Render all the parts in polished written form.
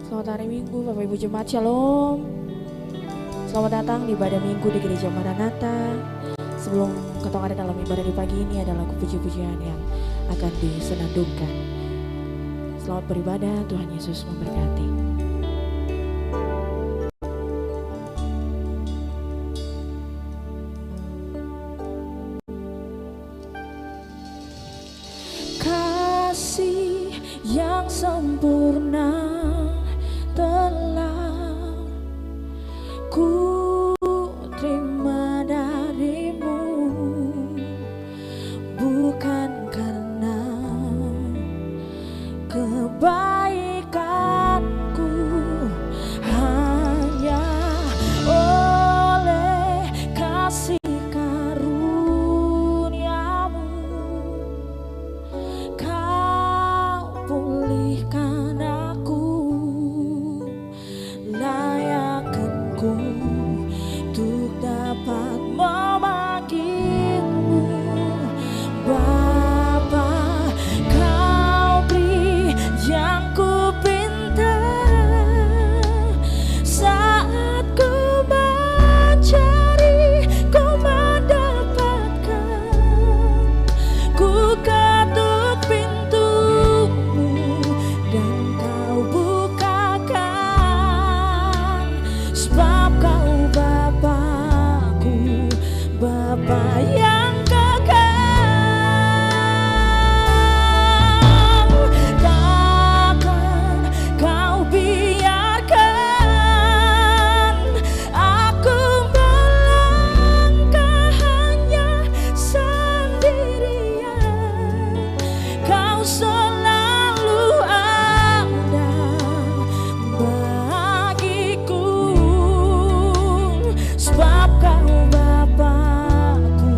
Selamat hari Minggu Bapak Ibu Jemaat Shalom. Selamat datang di ibadah Minggu di Gereja Maranatha. Sebelum ketong ada dalam ibadah di pagi ini ada lagu puji-pujian yang akan disenandungkan. Selamat beribadah, Tuhan Yesus memberkati. Kasih yang sempurna telah ku terima darimu, bukan karena kebaikanku, hanya oleh kasih karuniamu kau pulihkan aku, layakkanku untuk dapat memanggilmu Bapa. Kau beri yang ku pinta saat ku mencari, ku mendapatkan, ku ketuk pintumu dan kau bukakan, sebab kau Bapakku, Bapa yang kekal. Takkan kau biarkan aku melangkah hanya sendirian. Kau selalu ada bagiku, sebab kau Bapakku,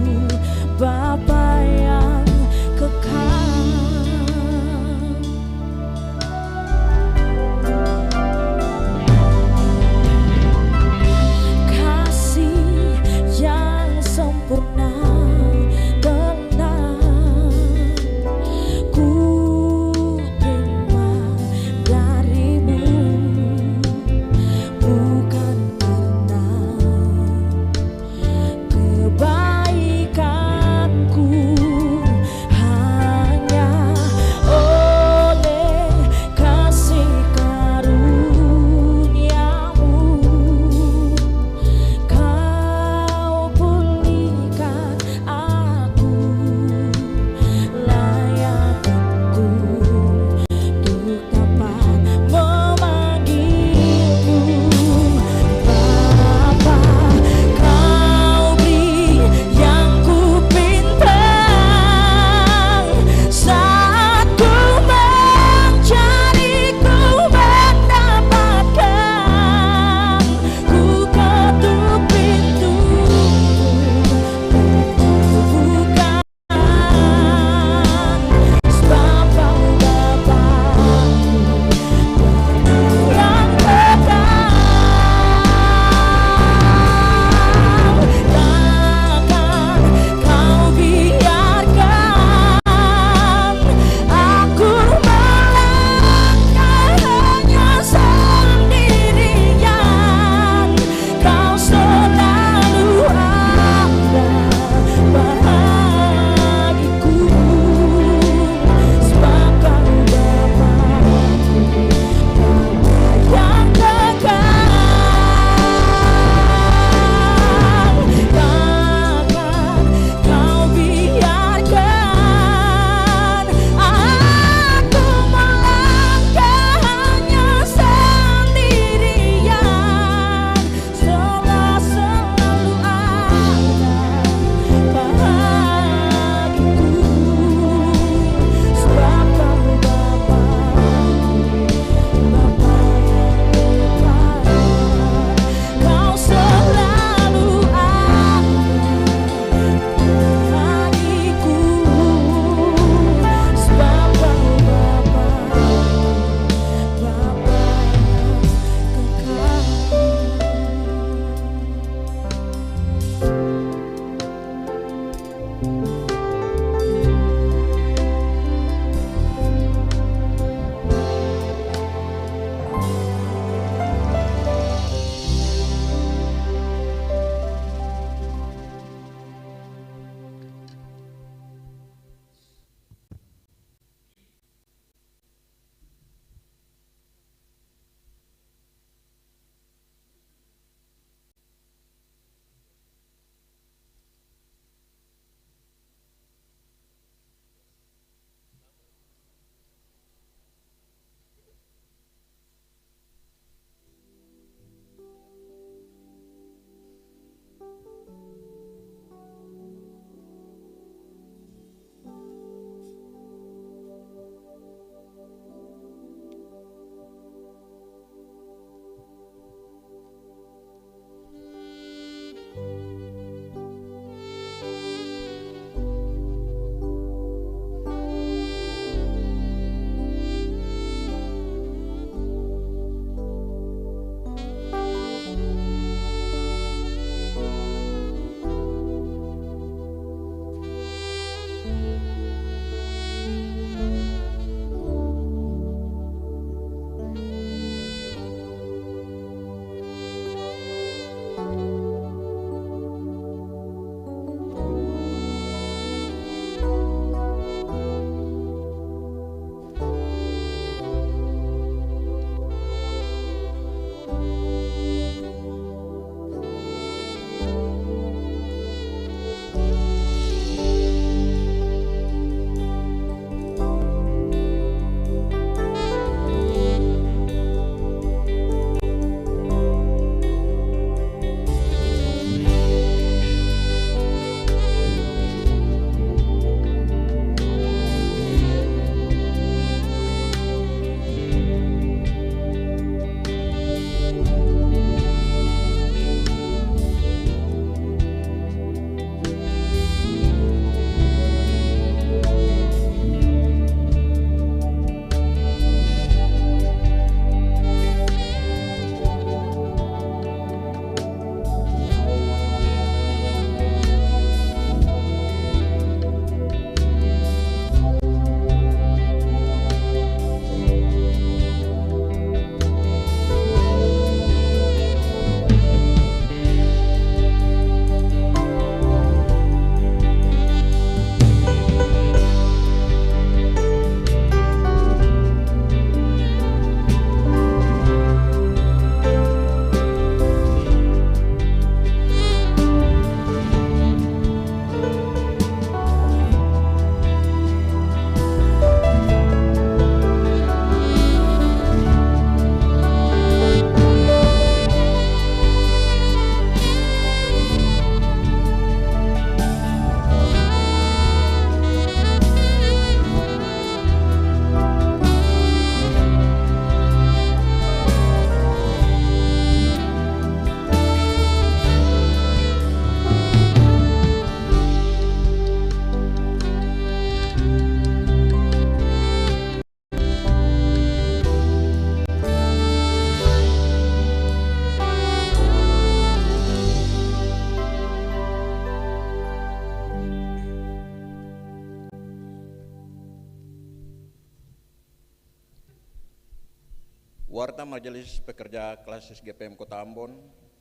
Warta Majelis Pekerja Klasis GPM Kota Ambon,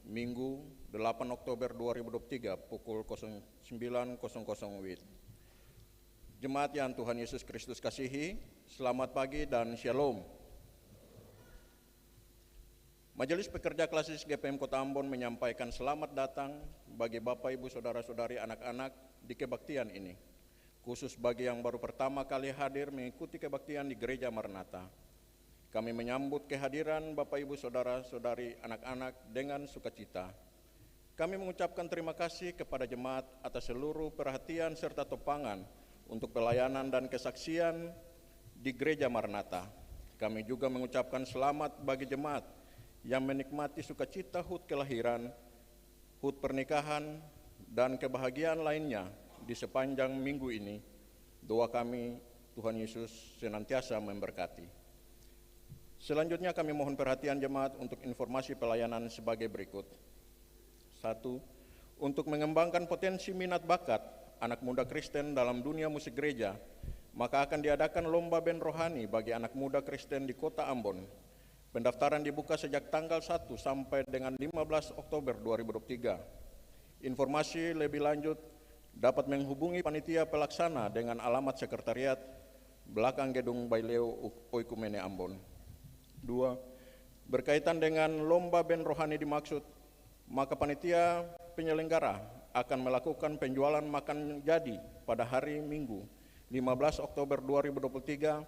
Minggu 8 Oktober 2023 pukul 09.00 WIB. Jemaat yang Tuhan Yesus Kristus kasihi, selamat pagi dan shalom. Majelis Pekerja Klasis GPM Kota Ambon menyampaikan selamat datang bagi Bapak, Ibu, Saudara-saudari, anak-anak di kebaktian ini, khusus bagi yang baru pertama kali hadir mengikuti kebaktian di Gereja Maranatha. Kami menyambut kehadiran Bapak, Ibu, Saudara-saudari, anak-anak dengan sukacita. Kami mengucapkan terima kasih kepada jemaat atas seluruh perhatian serta topangan untuk pelayanan dan kesaksian di Gereja Maranatha. Kami juga mengucapkan selamat bagi jemaat yang menikmati sukacita HUT kelahiran, HUT pernikahan, dan kebahagiaan lainnya di sepanjang minggu ini. Doa kami, Tuhan Yesus senantiasa memberkati. Selanjutnya kami mohon perhatian jemaat untuk informasi pelayanan sebagai berikut. 1. Untuk mengembangkan potensi minat bakat anak muda Kristen dalam dunia musik gereja, maka akan diadakan lomba band rohani bagi anak muda Kristen di Kota Ambon. Pendaftaran dibuka sejak tanggal 1 sampai dengan 15 Oktober 2023. Informasi lebih lanjut dapat menghubungi panitia pelaksana dengan alamat sekretariat belakang gedung Baileo Oikumene Ambon. 2. Berkaitan dengan lomba band rohani dimaksud, maka panitia penyelenggara akan melakukan penjualan makan jadi pada hari Minggu 15 Oktober 2023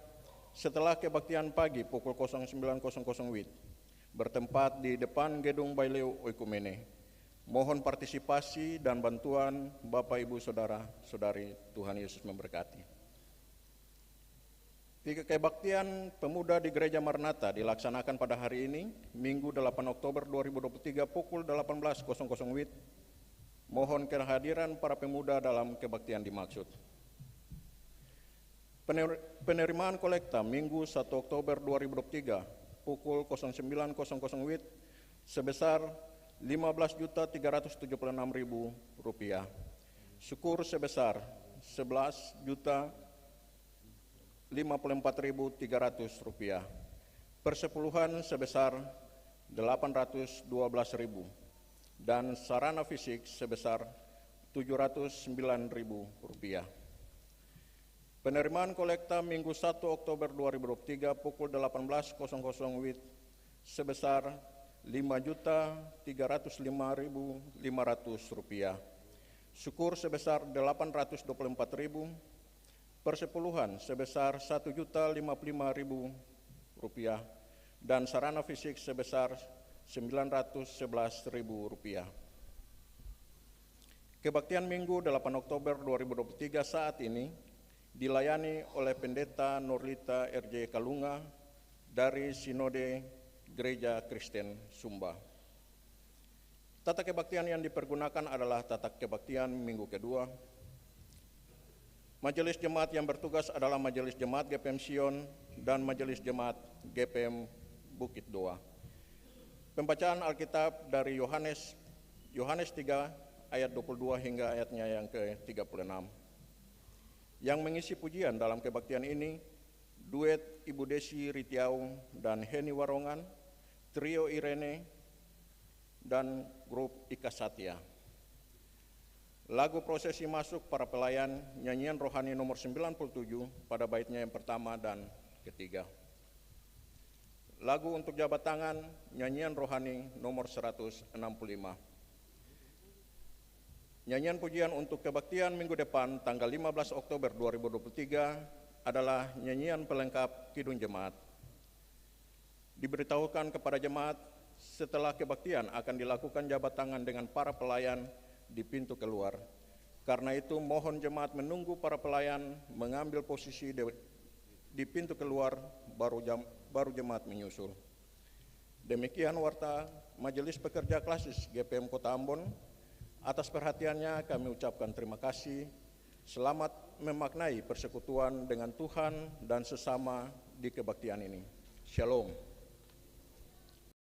setelah kebaktian pagi pukul 09.00 WIB bertempat di depan gedung Baileo Oikumene. Mohon partisipasi dan bantuan Bapak Ibu Saudara-saudari, Tuhan Yesus memberkati. 3. Kebaktian pemuda di Gereja Maranatha dilaksanakan pada hari ini, Minggu 8 Oktober 2023 pukul 18.00 WIB. Mohon kehadiran para pemuda dalam kebaktian dimaksud. Penerimaan kolekta Minggu 1 Oktober 2023 pukul 09.00 WIB sebesar Rp15.376.000. Syukur sebesar Rp11.054.300. Persepuluhan sebesar Rp812.000 dan sarana fisik sebesar Rp709.000. Penerimaan kolekta Minggu 1 Oktober 2023 pukul 18.00 WIB sebesar Rp5.305.500. Syukur sebesar Rp824.000. Persepuluhan sebesar Rp1.055.000 dan sarana fisik sebesar Rp911.000. Kebaktian Minggu 8 Oktober 2023 saat ini dilayani oleh Pendeta Norlita RJ Kalunga dari Sinode Gereja Kristen Sumba. Tata kebaktian yang dipergunakan adalah tata kebaktian minggu kedua. Majelis Jemaat yang bertugas adalah Majelis Jemaat GPM Sion dan Majelis Jemaat GPM Bukit Doa. Pembacaan Alkitab dari Yohanes 3 ayat 22 hingga ayatnya yang ke-36. Yang mengisi pujian dalam kebaktian ini, duet Ibu Desi Ritiau dan Heni Warongan, trio Irene, dan grup Ika Satya. Lagu prosesi masuk para pelayan, nyanyian rohani nomor 97 pada baitnya yang pertama dan ketiga. Lagu untuk jabat tangan, nyanyian rohani nomor 165. Nyanyian pujian untuk kebaktian minggu depan tanggal 15 Oktober 2023 adalah nyanyian pelengkap Kidung Jemaat. Diberitahukan kepada jemaat setelah kebaktian akan dilakukan jabat tangan dengan para pelayan di pintu keluar. Karena itu mohon jemaat menunggu para pelayan mengambil posisi di pintu keluar baru jemaat menyusul. Demikian warta Majelis Pekerja Klasis GPM Kota Ambon. Atas perhatiannya kami ucapkan terima kasih. Selamat memaknai persekutuan dengan Tuhan dan sesama di kebaktian ini. Shalom.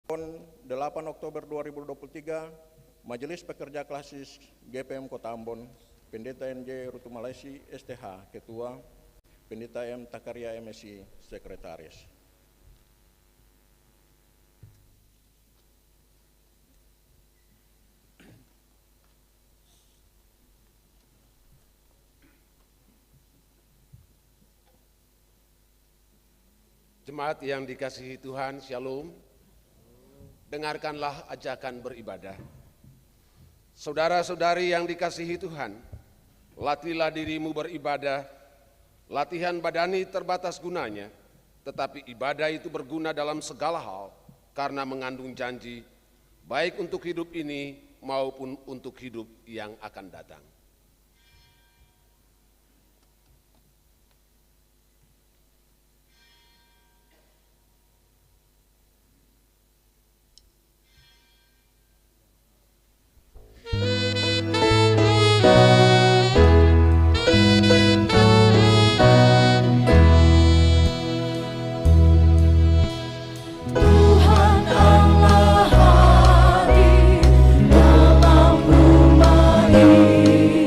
8 Oktober 2023, Majelis Pekerja Klasis GPM Kota Ambon, Pendeta NJ Rutu Malaysi STH Ketua, Pendeta M Takaria MSI Sekretaris. Jemaat yang dikasihi Tuhan, Shalom. Dengarkanlah ajakan beribadah. Saudara-saudari yang dikasihi Tuhan, latihlah dirimu beribadah. Latihan badani terbatas gunanya, tetapi ibadah itu berguna dalam segala hal karena mengandung janji, baik untuk hidup ini maupun untuk hidup yang akan datang. Tuhan Allah hadir dalam rumah ini.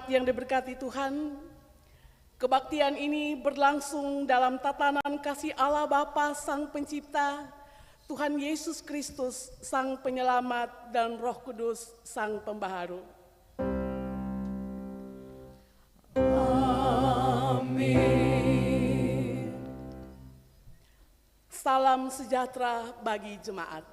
jemaat yang diberkati Tuhan, kebaktian ini berlangsung dalam tatanan kasih Allah Bapa Sang Pencipta, Tuhan Yesus Kristus Sang Penyelamat, dan Roh Kudus Sang Pembaharu. Amin. Salam sejahtera bagi jemaat.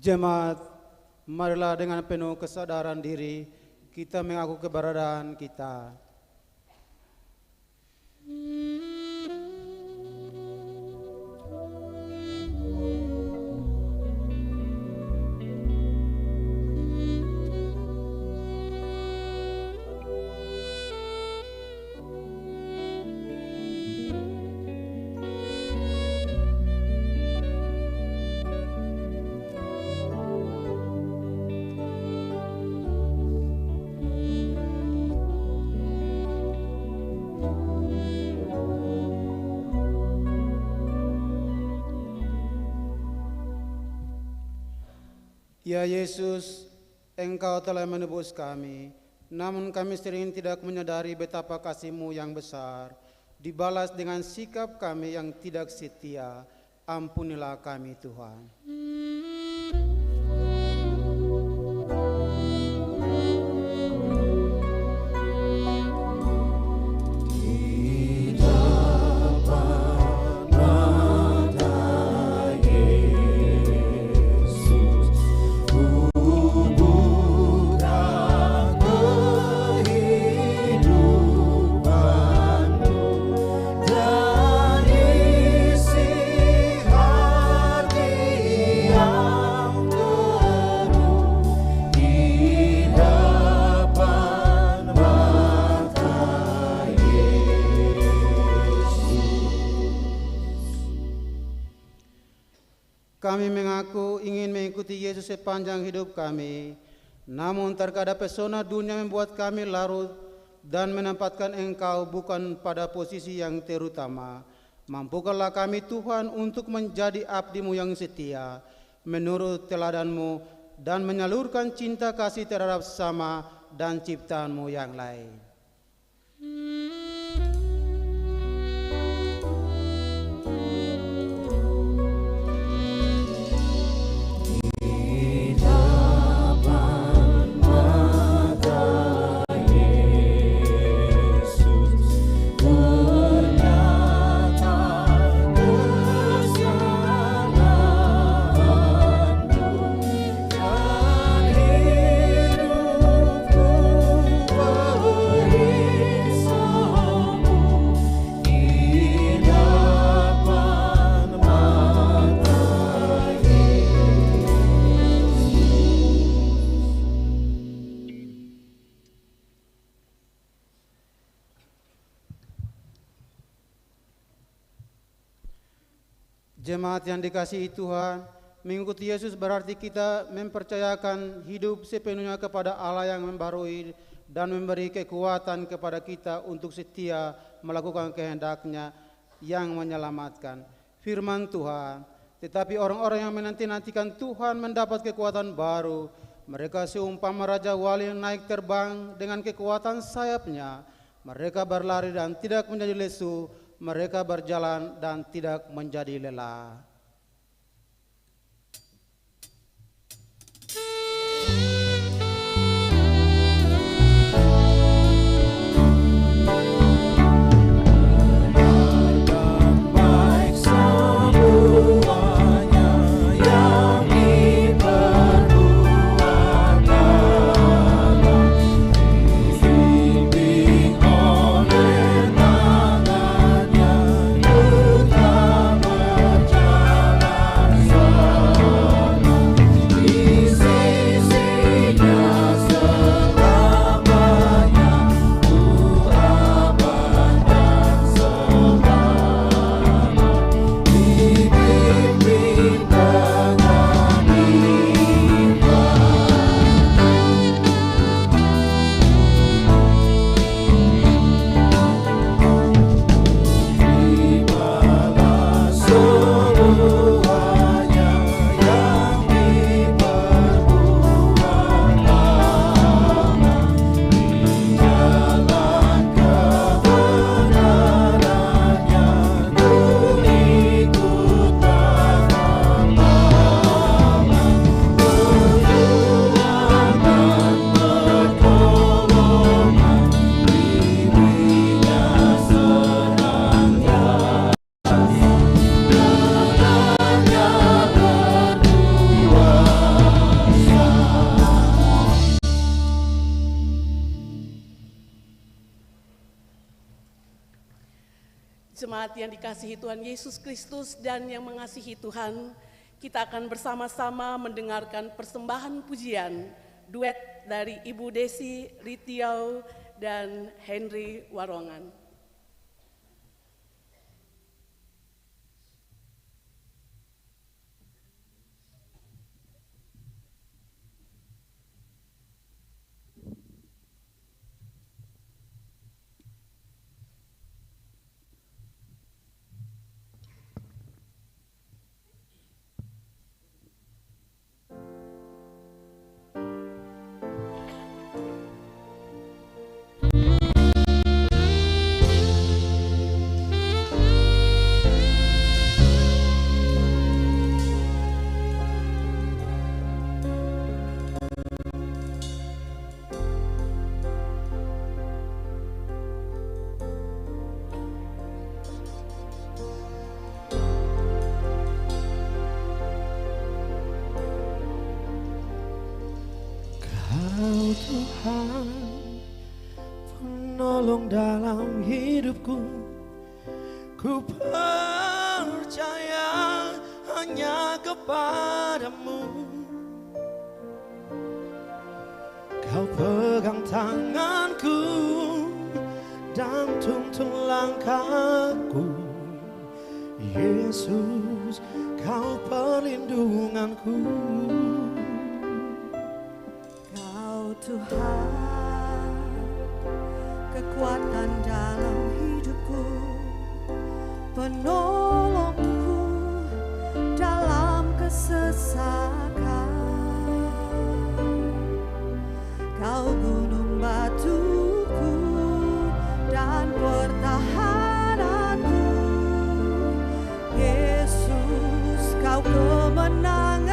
Jemaat, marilah dengan penuh kesadaran diri kita mengaku keberadaan kita. Ya Yesus, Engkau telah menebus kami, namun kami sering tidak menyadari betapa kasih-Mu yang besar. Dibalas dengan sikap kami yang tidak setia. Ampunilah kami Tuhan. Kami mengaku ingin mengikuti Yesus sepanjang hidup kami, namun terkadang pesona dunia membuat kami larut dan menempatkan Engkau bukan pada posisi yang terutama. Mampukanlah kami Tuhan untuk menjadi abdi-Mu yang setia, menurut teladan-Mu, dan menyalurkan cinta kasih terhadap sesama dan ciptaan-Mu yang lain. Beri Jemaat yang dikasihi Tuhan, mengikuti Yesus berarti kita mempercayakan hidup sepenuhnya kepada Allah yang membarui dan memberi kekuatan kepada kita untuk setia melakukan kehendak-Nya yang menyelamatkan. Firman Tuhan, tetapi orang-orang yang menanti-nantikan Tuhan mendapat kekuatan baru. Mereka seumpama Raja Wali yang naik terbang dengan kekuatan sayapnya. Mereka berlari dan tidak menjadi lesu. Mereka berjalan dan tidak menjadi lelah. Jemaat yang dikasihi Tuhan Yesus Kristus dan yang mengasihi Tuhan, kita akan bersama-sama mendengarkan persembahan pujian duet dari Ibu Desi Ritiau dan Henry Warongan. Tuhan, penolong dalam hidupku, ku percaya hanya kepadamu. Kau pegang tanganku dan tuntun langkahku, Yesus, kau perlindunganku. Tuhan, kekuatan dalam hidupku, penolongku dalam kesesakan. Kau gunung batuku dan pertahananku, Yesus, kau kemenanganku.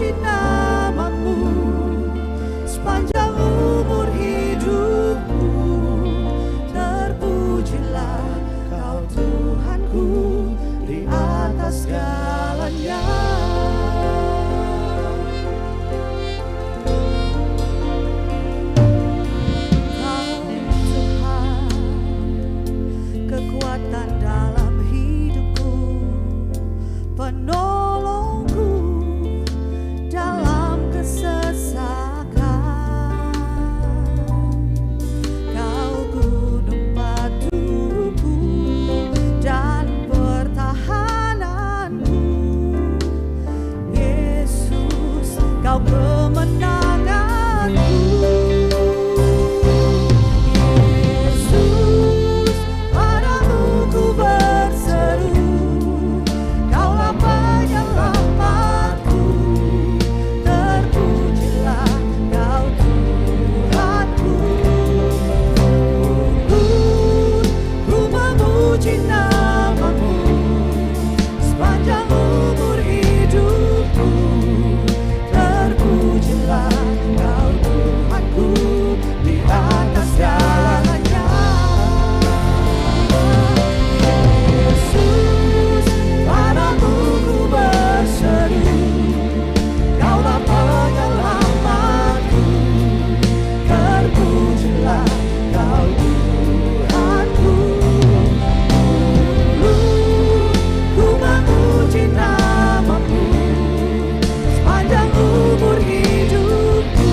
Namamu sepanjang umur hidupku, terpujilah kau Tuhanku di atas segalanya. Kau kemenanganku. Yesus, padamu ku berseru, Kaulah penyelamatku. Terpujilah Kau Tuhanku. Ku memuji nama-Mu sepanjang umur hidupku. Terpujilah Kau Tuhanku di atas segalanya. Yesus, padamu ku berseru, Kaulah penyelamatku. Terpujilah Kau Tuhanku. Ku memuji nama-Mu sepanjang umur hidupku.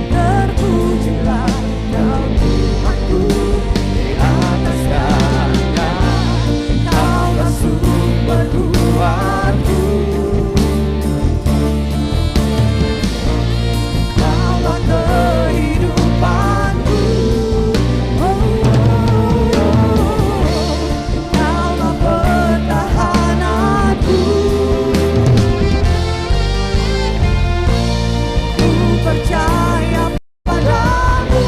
Terpujilah Kau Tuhanku di atas segalanya. Kaulah sumber kuatku, Kaulah kehidupanku. Kaulah pertahananku. Ku percaya padamu.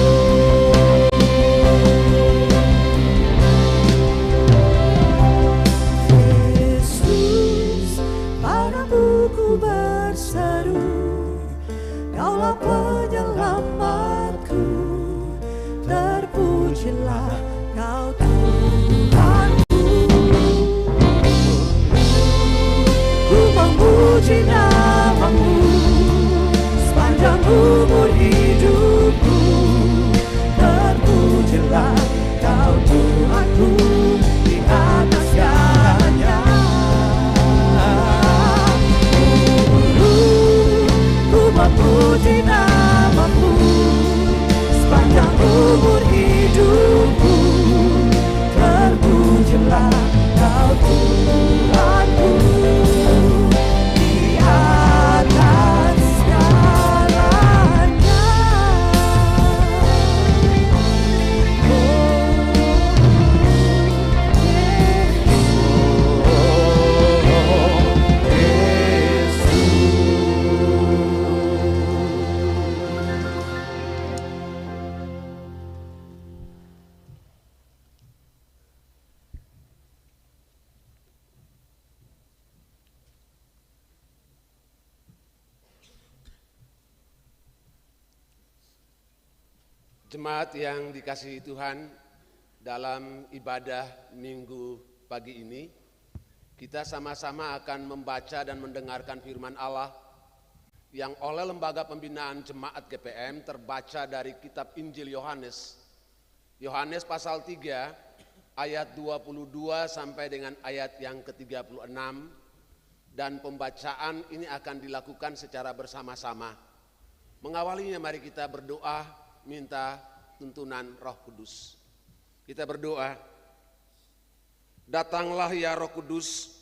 Yesus, padamu ku berseru, Kaulah penyelamatku. Terpujilah Kau Tuhanku. Ku memuji nama-Mu sepanjang umur hidupku. Terpujilah Kau Tuhanku di atas segalanya. Ku memuji nama-Mu sepanjang umur hidupku. Terpujilah Kau Tuhanku di atas segalanya. Jemaat yang dikasihi Tuhan, dalam ibadah minggu pagi ini, kita sama-sama akan membaca dan mendengarkan firman Allah yang oleh Lembaga Pembinaan Jemaat GPM terbaca dari kitab Injil Yohanes. Yohanes pasal 3 ayat 22 sampai dengan ayat yang ke-36, dan pembacaan ini akan dilakukan secara bersama-sama. Mengawalinya mari kita berdoa minta tuntunan Roh Kudus. Kita berdoa. Datanglah ya Roh Kudus,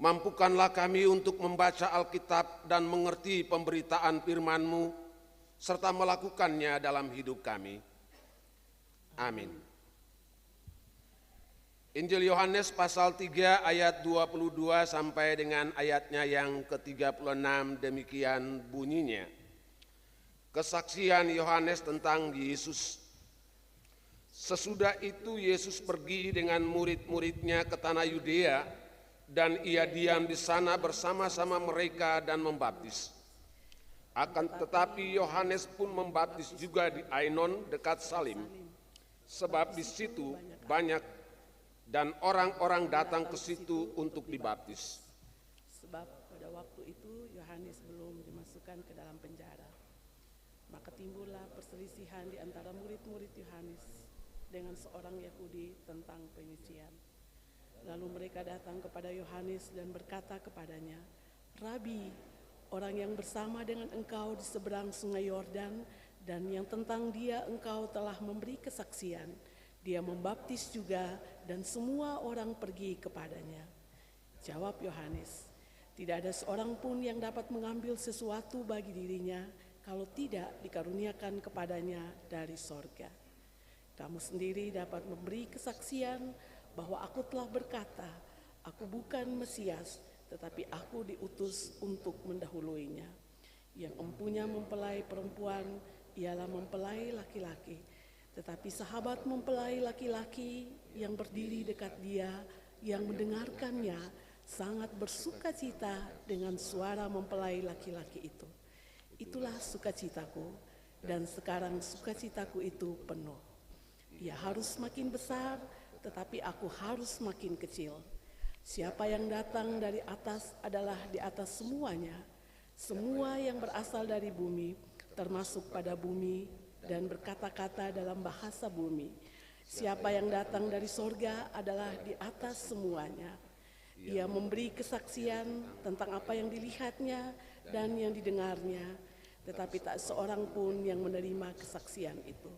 mampukanlah kami untuk membaca Alkitab dan mengerti pemberitaan firman-Mu serta melakukannya dalam hidup kami. Amin. Injil Yohanes pasal 3 ayat 22 sampai dengan ayatnya yang ke-36, demikian bunyinya. Kesaksian Yohanes tentang Yesus. Sesudah itu Yesus pergi dengan murid-muridnya ke tanah Yudea, dan ia diam di sana bersama-sama mereka dan membaptis. Akan tetapi Yohanes pun membaptis juga di Ainon dekat Salim, sebab di situ banyak dan orang-orang datang ke situ untuk dibaptis. Sebab pada waktu itu Yohanes belum dimasukkan ke dalam penjara. Maka timbullah perselisihan di antara murid-murid Yohanes dengan seorang Yahudi tentang penyucian. Lalu mereka datang kepada Yohanes dan berkata kepadanya, "Rabi, orang yang bersama dengan engkau di seberang sungai Yordan dan yang tentang dia engkau telah memberi kesaksian, dia membaptis juga dan semua orang pergi kepadanya." Jawab Yohanes, Tidak ada seorang pun yang dapat mengambil sesuatu bagi dirinya kalau tidak dikaruniakan kepadanya dari sorga. Kamu sendiri dapat memberi kesaksian bahwa aku telah berkata, aku bukan Mesias, tetapi aku diutus untuk mendahuluinya. Yang empunya mempelai perempuan ialah mempelai laki-laki, tetapi sahabat mempelai laki-laki yang berdiri dekat dia, yang mendengarkannya, sangat bersukacita dengan suara mempelai laki-laki itu. Itulah sukacitaku, dan sekarang sukacitaku itu penuh. Ia harus makin besar, tetapi aku harus makin kecil. Siapa yang datang dari atas adalah di atas semuanya. Semua yang berasal dari bumi, termasuk pada bumi, dan berkata-kata dalam bahasa bumi. Siapa yang datang dari sorga adalah di atas semuanya. Ia memberi kesaksian tentang apa yang dilihatnya dan yang didengarnya, tetapi tak seorang pun yang menerima kesaksian itu.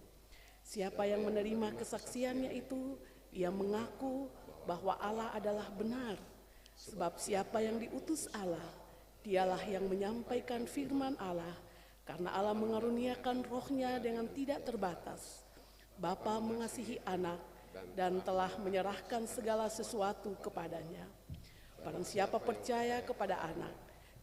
Siapa yang menerima kesaksiannya itu, ia mengaku bahwa Allah adalah benar. Sebab siapa yang diutus Allah, dialah yang menyampaikan firman Allah, karena Allah mengaruniakan rohnya dengan tidak terbatas. Bapa mengasihi anak dan telah menyerahkan segala sesuatu kepadanya. Barang siapa percaya kepada anak,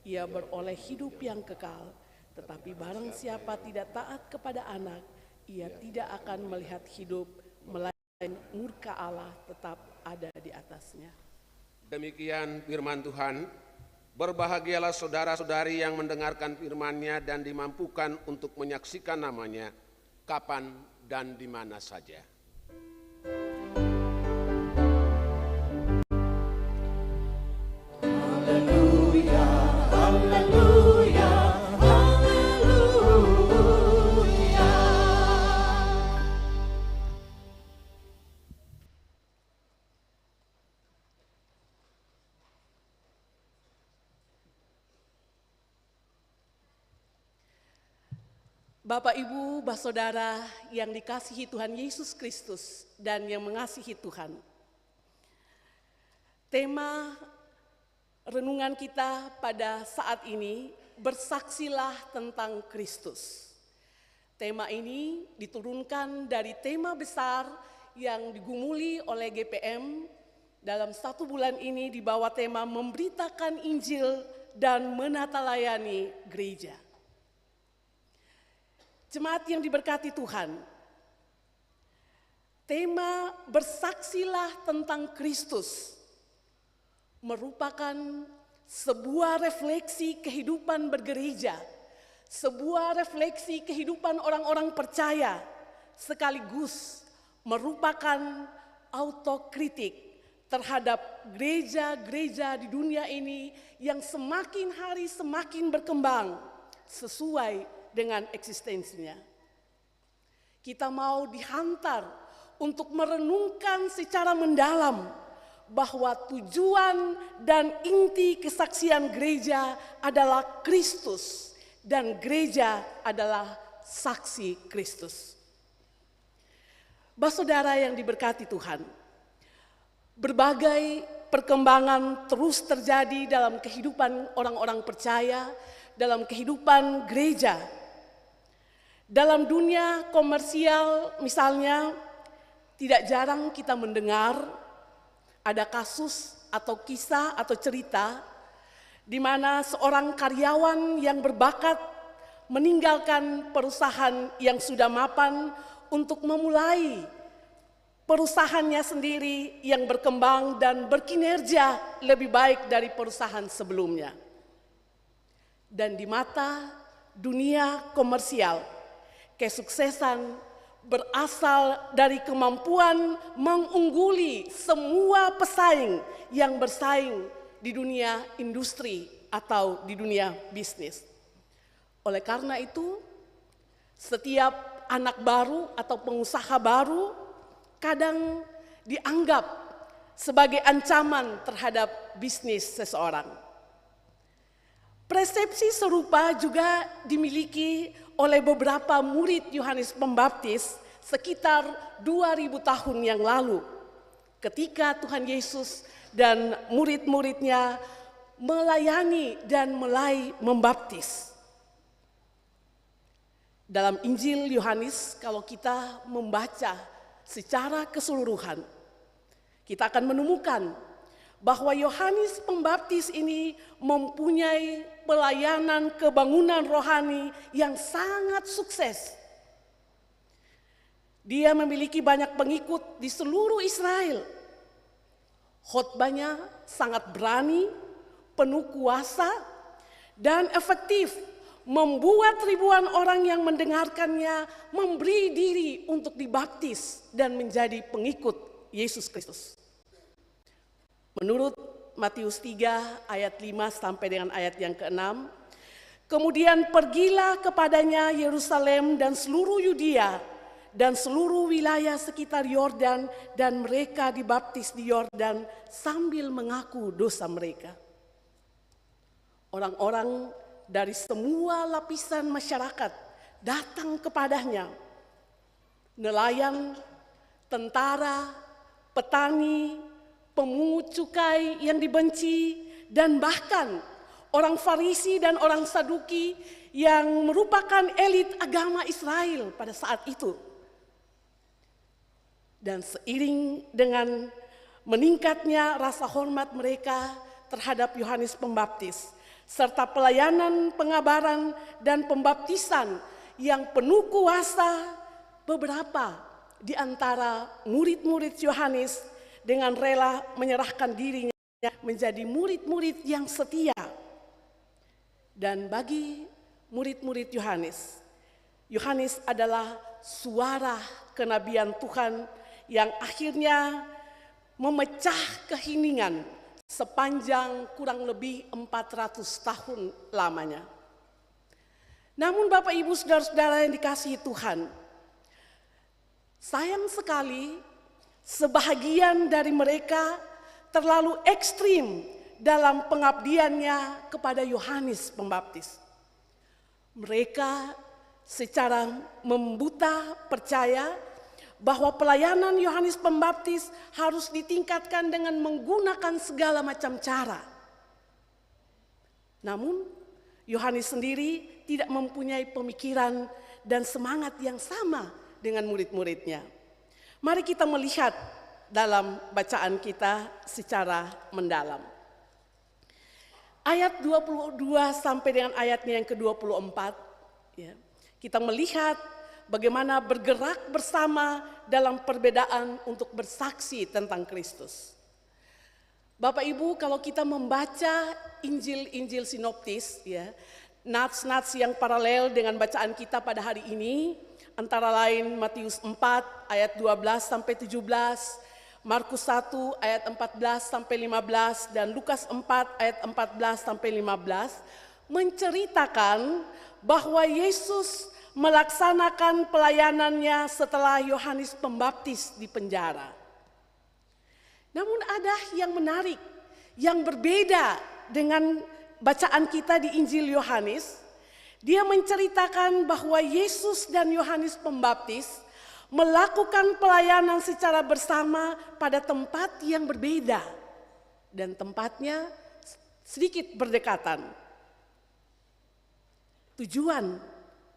ia beroleh hidup yang kekal. Tetapi barang siapa tidak taat kepada anak, ia tidak akan melihat hidup, melainkan murka Allah tetap ada di atasnya. Demikian firman Tuhan. Berbahagialah saudara-saudari yang mendengarkan firman-Nya dan dimampukan untuk menyaksikan namanya kapan dan di mana saja. Haleluya, haleluya, haleluya. Bapak, Ibu, Saudara yang dikasihi Tuhan Yesus Kristus dan yang mengasihi Tuhan. Tema renungan kita pada saat ini, bersaksilah tentang Kristus. Tema ini diturunkan dari tema besar yang digumuli oleh GPM dalam 1 bulan ini di bawah tema memberitakan Injil dan menata layani gereja. Jemaat yang diberkati Tuhan, tema bersaksilah tentang Kristus merupakan sebuah refleksi kehidupan bergereja, sebuah refleksi kehidupan orang-orang percaya, sekaligus merupakan autokritik terhadap gereja-gereja di dunia ini yang semakin hari semakin berkembang sesuai dengan eksistensinya. Kita mau dihantar untuk merenungkan secara mendalam bahwa tujuan dan inti kesaksian gereja adalah Kristus dan gereja adalah saksi Kristus. Saudara yang diberkati Tuhan, berbagai perkembangan terus terjadi dalam kehidupan orang-orang percaya, dalam kehidupan gereja. Dalam dunia komersial misalnya, tidak jarang kita mendengar ada kasus atau kisah atau cerita di mana seorang karyawan yang berbakat meninggalkan perusahaan yang sudah mapan untuk memulai perusahaannya sendiri yang berkembang dan berkinerja lebih baik dari perusahaan sebelumnya. Dan di mata dunia komersial, kesuksesan berasal dari kemampuan mengungguli semua pesaing yang bersaing di dunia industri atau di dunia bisnis. Oleh karena itu, setiap anak baru atau pengusaha baru kadang dianggap sebagai ancaman terhadap bisnis seseorang. Persepsi serupa juga dimiliki oleh beberapa murid Yohanes Pembaptis sekitar 2000 tahun yang lalu, ketika Tuhan Yesus dan murid-muridnya melayani dan mulai membaptis. Dalam Injil Yohanes, kalau kita membaca secara keseluruhan, kita akan menemukan bahwa Yohanes Pembaptis ini mempunyai pelayanan kebangunan rohani yang sangat sukses. Dia memiliki banyak pengikut di seluruh Israel. Khotbahnya sangat berani, penuh kuasa, dan efektif, membuat ribuan orang yang mendengarkannya memberi diri untuk dibaptis dan menjadi pengikut Yesus Kristus. Menurut Matius 3 ayat 5 sampai dengan ayat yang ke-6, kemudian pergilah kepadanya Yerusalem dan seluruh Yudea dan seluruh wilayah sekitar Yordan, dan mereka dibaptis di Yordan sambil mengaku dosa mereka. Orang-orang dari semua lapisan masyarakat datang kepadanya. Nelayan, tentara, petani, pemungut cukai yang dibenci, dan bahkan orang Farisi dan orang Saduki yang merupakan elit agama Israel pada saat itu. Dan seiring dengan meningkatnya rasa hormat mereka terhadap Yohanes Pembaptis, serta pelayanan pengabaran dan pembaptisan yang penuh kuasa, beberapa di antara murid-murid Yohanes dengan rela menyerahkan dirinya menjadi murid-murid yang setia. Dan bagi murid-murid Yohanes, Yohanes adalah suara kenabian Tuhan yang akhirnya memecah keheningan sepanjang kurang lebih 400 tahun lamanya. Namun Bapak Ibu Saudara-saudara yang dikasihi Tuhan, sayang sekali sebahagian dari mereka terlalu ekstrim dalam pengabdiannya kepada Yohanes Pembaptis. Mereka secara membuta percaya bahwa pelayanan Yohanes Pembaptis harus ditingkatkan dengan menggunakan segala macam cara. Namun, Yohanes sendiri tidak mempunyai pemikiran dan semangat yang sama dengan murid-muridnya. Mari kita melihat dalam bacaan kita secara mendalam. Ayat 22 sampai dengan ayatnya yang ke-24, ya, kita melihat bagaimana bergerak bersama dalam perbedaan untuk bersaksi tentang Kristus. Bapak Ibu, kalau kita membaca Injil-Injil sinoptis, ya, nats-nats yang paralel dengan bacaan kita pada hari ini, antara lain Matius 4 ayat 12 sampai 17, Markus 1 ayat 14 sampai 15, dan Lukas 4 ayat 14 sampai 15, menceritakan bahwa Yesus melaksanakan pelayanannya setelah Yohanes Pembaptis di penjara. Namun ada yang menarik, yang berbeda dengan bacaan kita di Injil Yohanes. Dia menceritakan bahwa Yesus dan Yohanes Pembaptis melakukan pelayanan secara bersama pada tempat yang berbeda, dan tempatnya sedikit berdekatan. Tujuan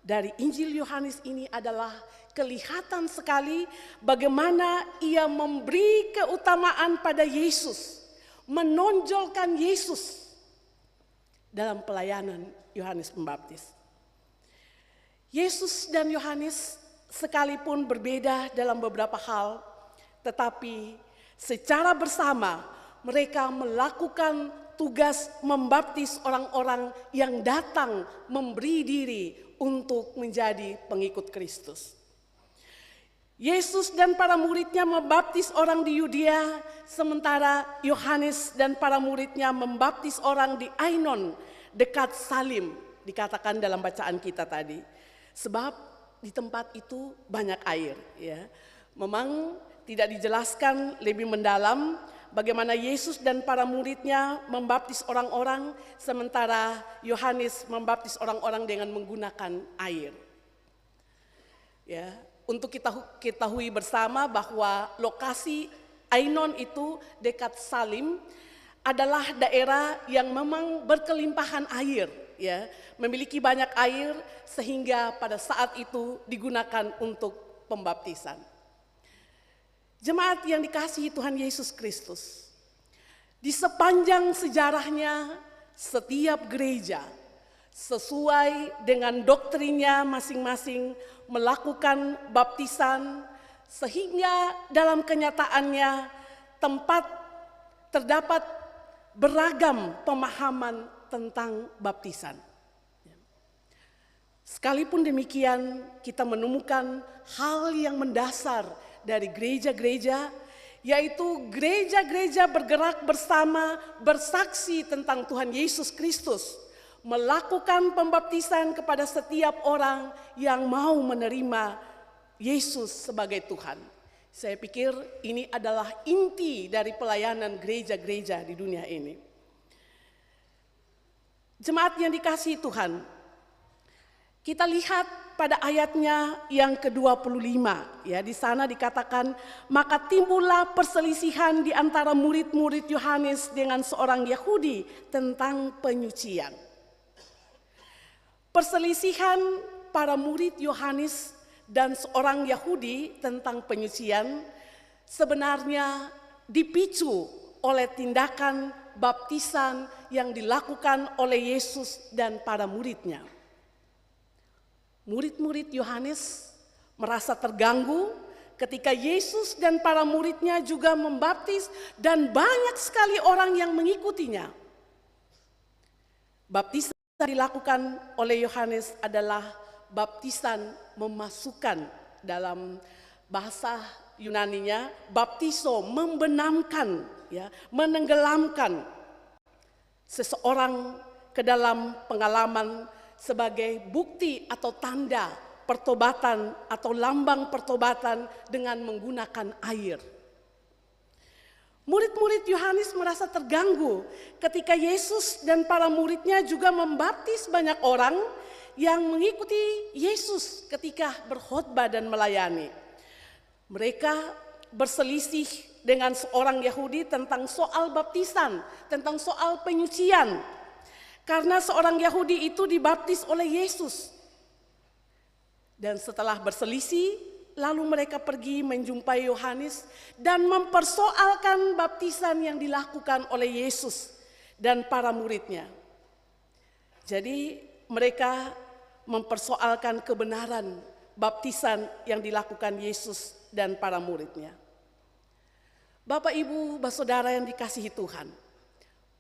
dari Injil Yohanes ini adalah kelihatan sekali bagaimana ia memberi keutamaan pada Yesus, menonjolkan Yesus dalam pelayanan Yohanes Pembaptis. Yesus dan Yohanes sekalipun berbeda dalam beberapa hal, tetapi secara bersama mereka melakukan tugas membaptis orang-orang yang datang memberi diri untuk menjadi pengikut Kristus. Yesus dan para muridnya membaptis orang di Yudea, sementara Yohanes dan para muridnya membaptis orang di Ainon, dekat Salim, dikatakan dalam bacaan kita tadi. Sebab di tempat itu banyak air. Ya. Memang tidak dijelaskan lebih mendalam bagaimana Yesus dan para muridnya membaptis orang-orang, sementara Yohanes membaptis orang-orang dengan menggunakan air. Ya, untuk kita ketahui bersama bahwa lokasi Ainon itu dekat Salim adalah daerah yang memang berkelimpahan air, ya, memiliki banyak air sehingga pada saat itu digunakan untuk pembaptisan. Jemaat yang dikasihi Tuhan Yesus Kristus, di sepanjang sejarahnya setiap gereja sesuai dengan doktrinnya masing-masing melakukan baptisan, sehingga dalam kenyataannya terdapat beragam pemahaman tentang baptisan. Sekalipun demikian, kita menemukan hal yang mendasar dari gereja-gereja, yaitu gereja-gereja bergerak bersama, bersaksi tentang Tuhan Yesus Kristus, melakukan pembaptisan kepada setiap orang yang mau menerima Yesus sebagai Tuhan. Saya pikir ini adalah inti dari pelayanan gereja-gereja di dunia ini. Jemaat yang dikasihi Tuhan, kita lihat pada ayatnya yang ke-25, ya, di sana dikatakan, maka timbullah perselisihan di antara murid-murid Yohanes dengan seorang Yahudi tentang penyucian. Perselisihan para murid Yohanes dan seorang Yahudi tentang penyucian sebenarnya dipicu oleh tindakan baptisan yang dilakukan oleh Yesus dan para muridnya. Murid-murid Yohanes merasa terganggu ketika Yesus dan para muridnya juga membaptis dan banyak sekali orang yang mengikutinya. Baptisan yang dilakukan oleh Yohanes adalah baptisan memasukkan, dalam bahasa Yunaninya baptiso, membenamkan, ya, menenggelamkan seseorang ke dalam pengalaman sebagai bukti atau tanda pertobatan atau lambang pertobatan dengan menggunakan air. Murid-murid Yohanes merasa terganggu ketika Yesus dan para muridnya juga membaptis banyak orang yang mengikuti Yesus ketika berkhotbah dan melayani. Mereka berselisih dengan seorang Yahudi tentang soal baptisan, tentang soal penyucian. Karena seorang Yahudi itu dibaptis oleh Yesus. Dan setelah berselisih, lalu mereka pergi menjumpai Yohanes dan mempersoalkan baptisan yang dilakukan oleh Yesus dan para muridnya. Jadi mereka mempersoalkan kebenaran baptisan yang dilakukan Yesus dan para muridnya. Bapak, Ibu, saudara yang dikasihi Tuhan,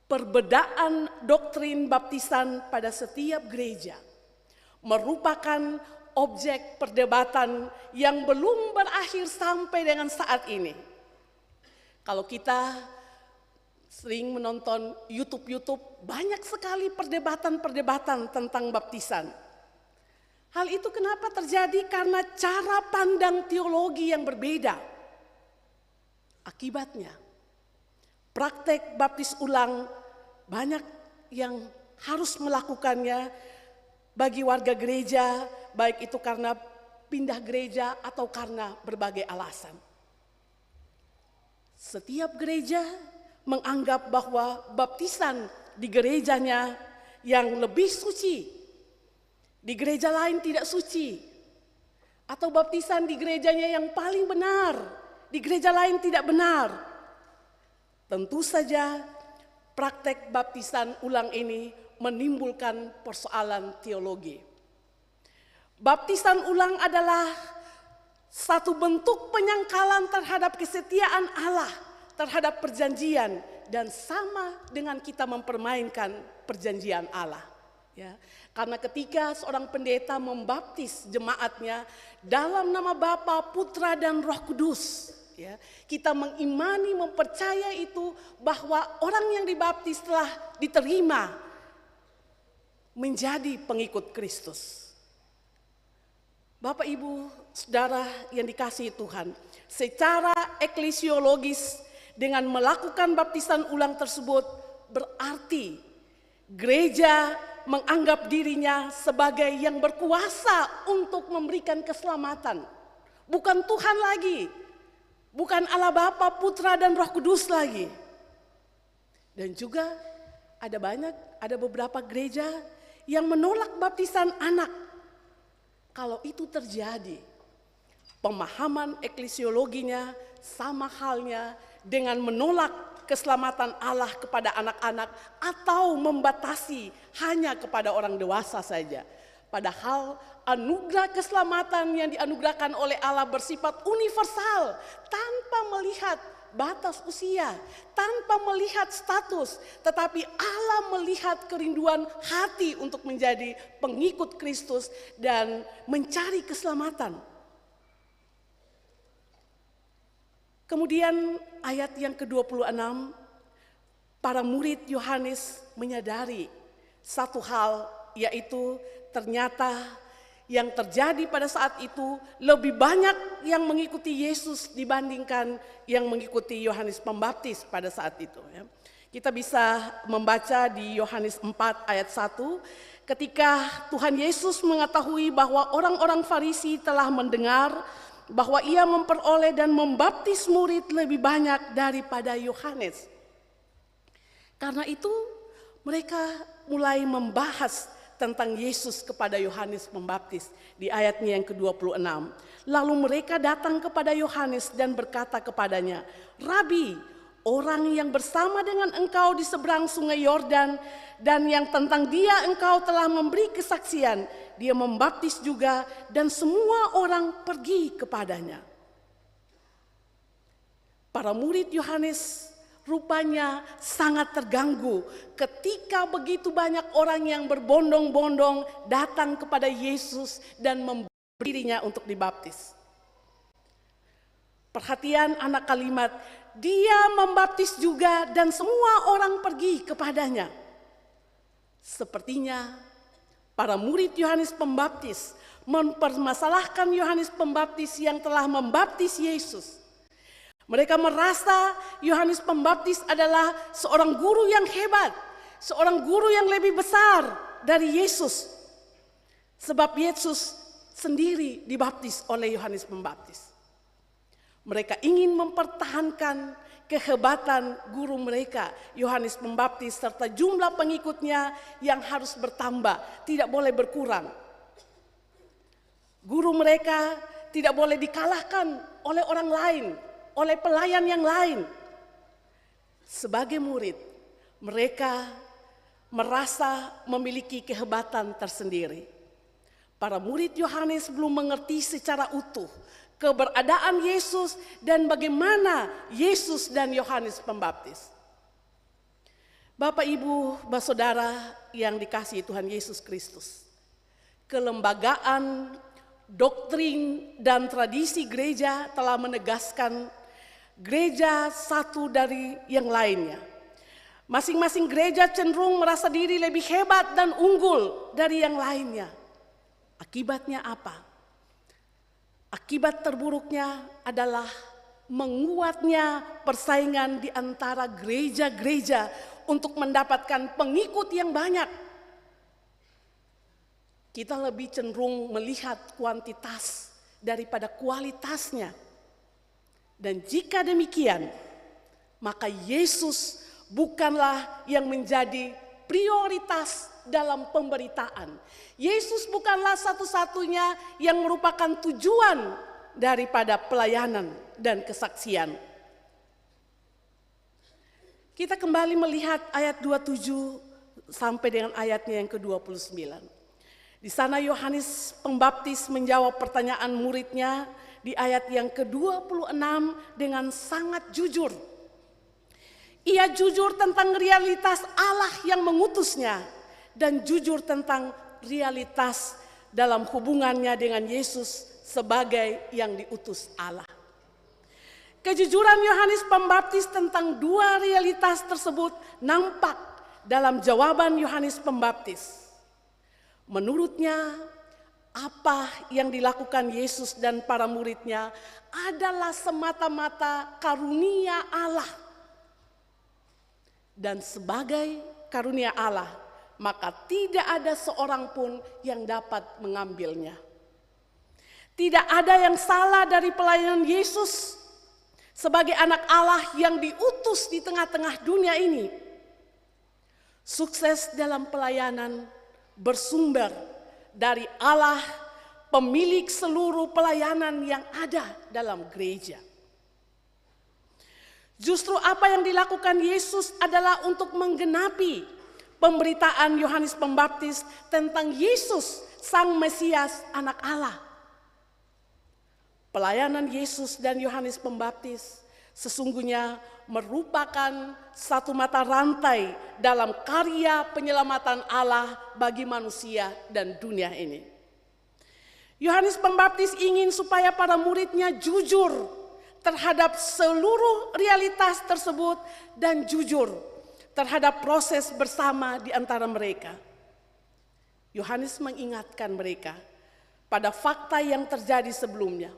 perbedaan doktrin baptisan pada setiap gereja merupakan objek perdebatan yang belum berakhir sampai dengan saat ini. Kalau kita sering menonton YouTube, banyak sekali perdebatan-perdebatan tentang baptisan. Hal itu kenapa terjadi? Karena cara pandang teologi yang berbeda. Akibatnya, praktek baptis ulang banyak yang harus melakukannya bagi warga gereja, baik itu karena pindah gereja atau karena berbagai alasan. Setiap gereja menganggap bahwa baptisan di gerejanya yang lebih suci, di gereja lain tidak suci, atau baptisan di gerejanya yang paling benar, di gereja lain tidak benar. Tentu saja praktek baptisan ulang ini menimbulkan persoalan teologi. Baptisan ulang adalah satu bentuk penyangkalan terhadap kesetiaan Allah, terhadap perjanjian, dan sama dengan kita mempermainkan perjanjian Allah. Ya, karena ketika seorang pendeta membaptis jemaatnya dalam nama Bapa, Putra, dan Roh Kudus, ya, kita mengimani, mempercaya itu bahwa orang yang dibaptis telah diterima menjadi pengikut Kristus. Bapak, Ibu, saudara yang dikasihi Tuhan, secara eklesiologis dengan melakukan baptisan ulang tersebut berarti gereja menganggap dirinya sebagai yang berkuasa untuk memberikan keselamatan. Bukan Tuhan lagi, bukan Allah Bapa, Putra, dan Roh Kudus lagi. Dan juga ada beberapa gereja yang menolak baptisan anak. Kalau itu terjadi, pemahaman eklesiologinya sama halnya dengan menolak keselamatan Allah kepada anak-anak atau membatasi hanya kepada orang dewasa saja. Padahal anugerah keselamatan yang dianugerahkan oleh Allah bersifat universal tanpa melihat batas usia, tanpa melihat status, tetapi Allah melihat kerinduan hati untuk menjadi pengikut Kristus dan mencari keselamatan. Kemudian ayat yang ke-26, para murid Yohanes menyadari satu hal, yaitu ternyata yang terjadi pada saat itu lebih banyak yang mengikuti Yesus dibandingkan yang mengikuti Yohanes Pembaptis pada saat itu. Kita bisa membaca di Yohanes 4 ayat 1, ketika Tuhan Yesus mengetahui bahwa orang-orang Farisi telah mendengar bahwa ia memperoleh dan membaptis murid lebih banyak daripada Yohanes. Karena itu mereka mulai membahas tentang Yesus kepada Yohanes Pembaptis di ayatnya yang ke-26. Lalu mereka datang kepada Yohanes dan berkata kepadanya, "Rabi, orang yang bersama dengan engkau di seberang sungai Yordan dan yang tentang dia engkau telah memberi kesaksian, dia membaptis juga dan semua orang pergi kepadanya." Para murid Yohanes rupanya sangat terganggu ketika begitu banyak orang yang berbondong-bondong datang kepada Yesus dan memberi dirinya untuk dibaptis. Perhatian anak kalimat, dia membaptis juga dan semua orang pergi kepadanya. Sepertinya para murid Yohanes Pembaptis mempermasalahkan Yohanes Pembaptis yang telah membaptis Yesus. Mereka merasa Yohanes Pembaptis adalah seorang guru yang hebat, seorang guru yang lebih besar dari Yesus. Sebab Yesus sendiri dibaptis oleh Yohanes Pembaptis. Mereka ingin mempertahankan kehebatan guru mereka, Yohanes Pembaptis, serta jumlah pengikutnya yang harus bertambah, tidak boleh berkurang. Guru mereka tidak boleh dikalahkan oleh orang lain, oleh pelayan yang lain. Sebagai murid, mereka merasa memiliki kehebatan tersendiri. Para murid Yohanes belum mengerti secara utuh keberadaan Yesus dan bagaimana Yesus dan Yohanes Pembaptis. Bapak, Ibu, Saudara yang dikasihi Tuhan Yesus Kristus, kelembagaan, doktrin, dan tradisi gereja telah menegaskan gereja satu dari yang lainnya. Masing-masing gereja cenderung merasa diri lebih hebat dan unggul dari yang lainnya. Akibatnya apa? Akibat terburuknya adalah menguatnya persaingan di antara gereja-gereja untuk mendapatkan pengikut yang banyak. Kita lebih cenderung melihat kuantitas daripada kualitasnya. Dan jika demikian, maka Yesus bukanlah yang menjadi prioritas dalam pemberitaan. Yesus bukanlah satu-satunya yang merupakan tujuan daripada pelayanan dan kesaksian. Kita kembali melihat ayat 27 sampai dengan ayatnya yang ke-29. Di sana Yohanes Pembaptis menjawab pertanyaan muridnya di ayat yang ke-26 dengan sangat jujur. Ia jujur tentang realitas Allah yang mengutusnya dan jujur tentang realitas dalam hubungannya dengan Yesus sebagai yang diutus Allah. Kejujuran Yohanes Pembaptis tentang dua realitas tersebut nampak dalam jawaban Yohanes Pembaptis. Menurutnya, apa yang dilakukan Yesus dan para muridnya adalah semata-mata karunia Allah. Dan sebagai karunia Allah, maka tidak ada seorang pun yang dapat mengambilnya. Tidak ada yang salah dari pelayanan Yesus sebagai anak Allah yang diutus di tengah-tengah dunia ini. Sukses dalam pelayanan bersumber dari Allah, pemilik seluruh pelayanan yang ada dalam gereja. Justru apa yang dilakukan Yesus adalah untuk menggenapi pemberitaan Yohanes Pembaptis tentang Yesus, Sang Mesias, Anak Allah. Pelayanan Yesus dan Yohanes Pembaptis sesungguhnya merupakan satu mata rantai dalam karya penyelamatan Allah bagi manusia dan dunia ini. Yohanes Pembaptis ingin supaya para muridnya jujur terhadap seluruh realitas tersebut dan jujur terhadap proses bersama di antara mereka. Yohanes mengingatkan mereka pada fakta yang terjadi sebelumnya.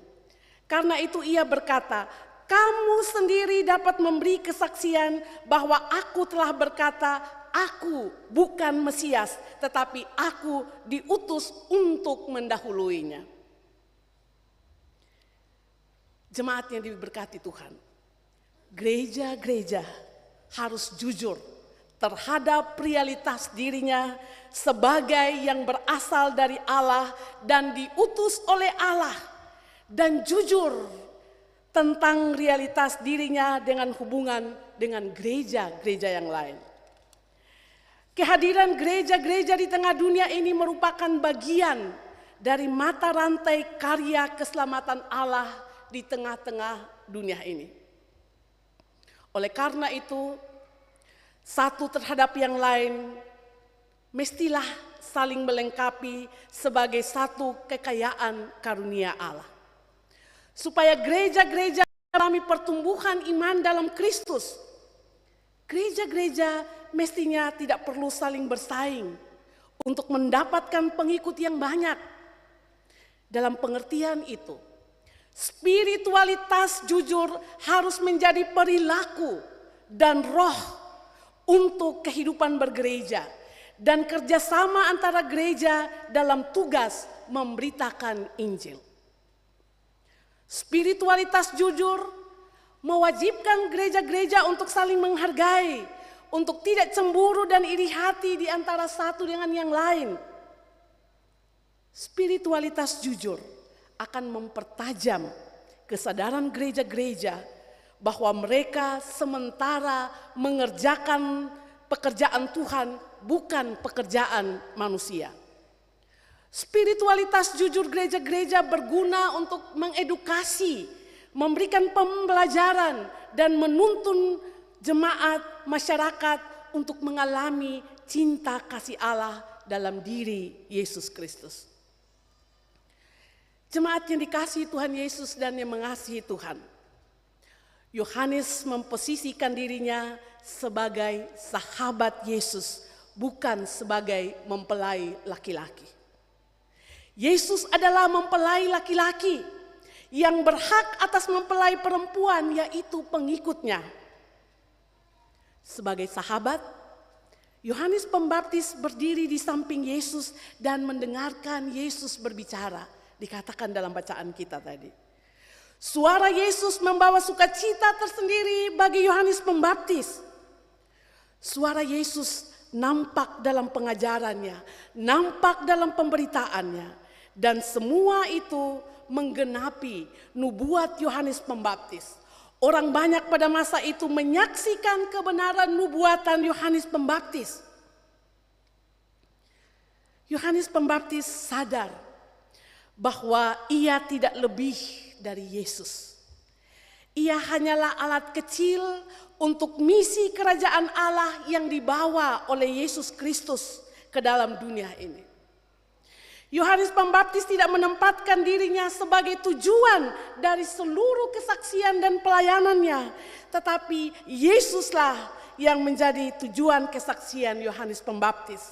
Karena itu ia berkata, kamu sendiri dapat memberi kesaksian bahwa aku telah berkata, aku bukan Mesias, tetapi aku diutus untuk mendahuluinya. Jemaat yang diberkati Tuhan, gereja-gereja harus jujur terhadap realitas dirinya sebagai yang berasal dari Allah dan diutus oleh Allah, dan jujur tentang realitas dirinya dengan hubungan dengan gereja-gereja yang lain. Kehadiran gereja-gereja di tengah dunia ini merupakan bagian dari mata rantai karya keselamatan Allah di tengah-tengah dunia ini. Oleh karena itu, satu terhadap yang lain mestilah saling melengkapi sebagai satu kekayaan karunia Allah. Supaya gereja-gereja mengalami pertumbuhan iman dalam Kristus, gereja-gereja mestinya tidak perlu saling bersaing untuk mendapatkan pengikut yang banyak. Dalam pengertian itu, spiritualitas jujur harus menjadi perilaku dan roh untuk kehidupan bergereja dan kerjasama antara gereja dalam tugas memberitakan Injil. Spiritualitas jujur mewajibkan gereja-gereja untuk saling menghargai, untuk tidak cemburu dan iri hati di antara satu dengan yang lain. Spiritualitas jujur akan mempertajam kesadaran gereja-gereja bahwa mereka sementara mengerjakan pekerjaan Tuhan, bukan pekerjaan manusia. Spiritualitas jujur gereja-gereja berguna untuk mengedukasi, memberikan pembelajaran, dan menuntun jemaat masyarakat untuk mengalami cinta kasih Allah dalam diri Yesus Kristus. Jemaat yang dikasihi Tuhan Yesus dan yang mengasihi Tuhan, Yohanes memposisikan dirinya sebagai sahabat Yesus, bukan sebagai mempelai laki-laki. Yesus adalah mempelai laki-laki yang berhak atas mempelai perempuan, yaitu pengikutnya. Sebagai sahabat, Yohanes Pembaptis berdiri di samping Yesus dan mendengarkan Yesus berbicara. Dikatakan dalam bacaan kita tadi. Suara Yesus membawa sukacita tersendiri bagi Yohanes Pembaptis. Suara Yesus nampak dalam pengajarannya, nampak dalam pemberitaannya. Dan semua itu menggenapi nubuat Yohanes Pembaptis. Orang banyak pada masa itu menyaksikan kebenaran nubuatan Yohanes Pembaptis. Yohanes Pembaptis sadar bahwa ia tidak lebih dari Yesus. Ia hanyalah alat kecil untuk misi kerajaan Allah yang dibawa oleh Yesus Kristus ke dalam dunia ini. Yohanes Pembaptis tidak menempatkan dirinya sebagai tujuan dari seluruh kesaksian dan pelayanannya, tetapi Yesuslah yang menjadi tujuan kesaksian Yohanes Pembaptis.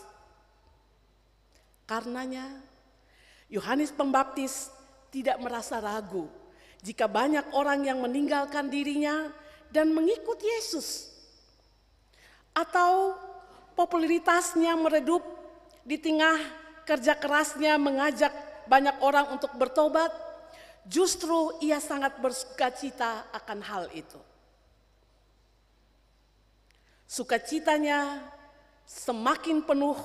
Karenanya, Yohanes Pembaptis tidak merasa ragu jika banyak orang yang meninggalkan dirinya dan mengikut Yesus, atau popularitasnya meredup di tengah kerja kerasnya mengajak banyak orang untuk bertobat. Justru ia sangat bersukacita akan hal itu. Sukacitanya semakin penuh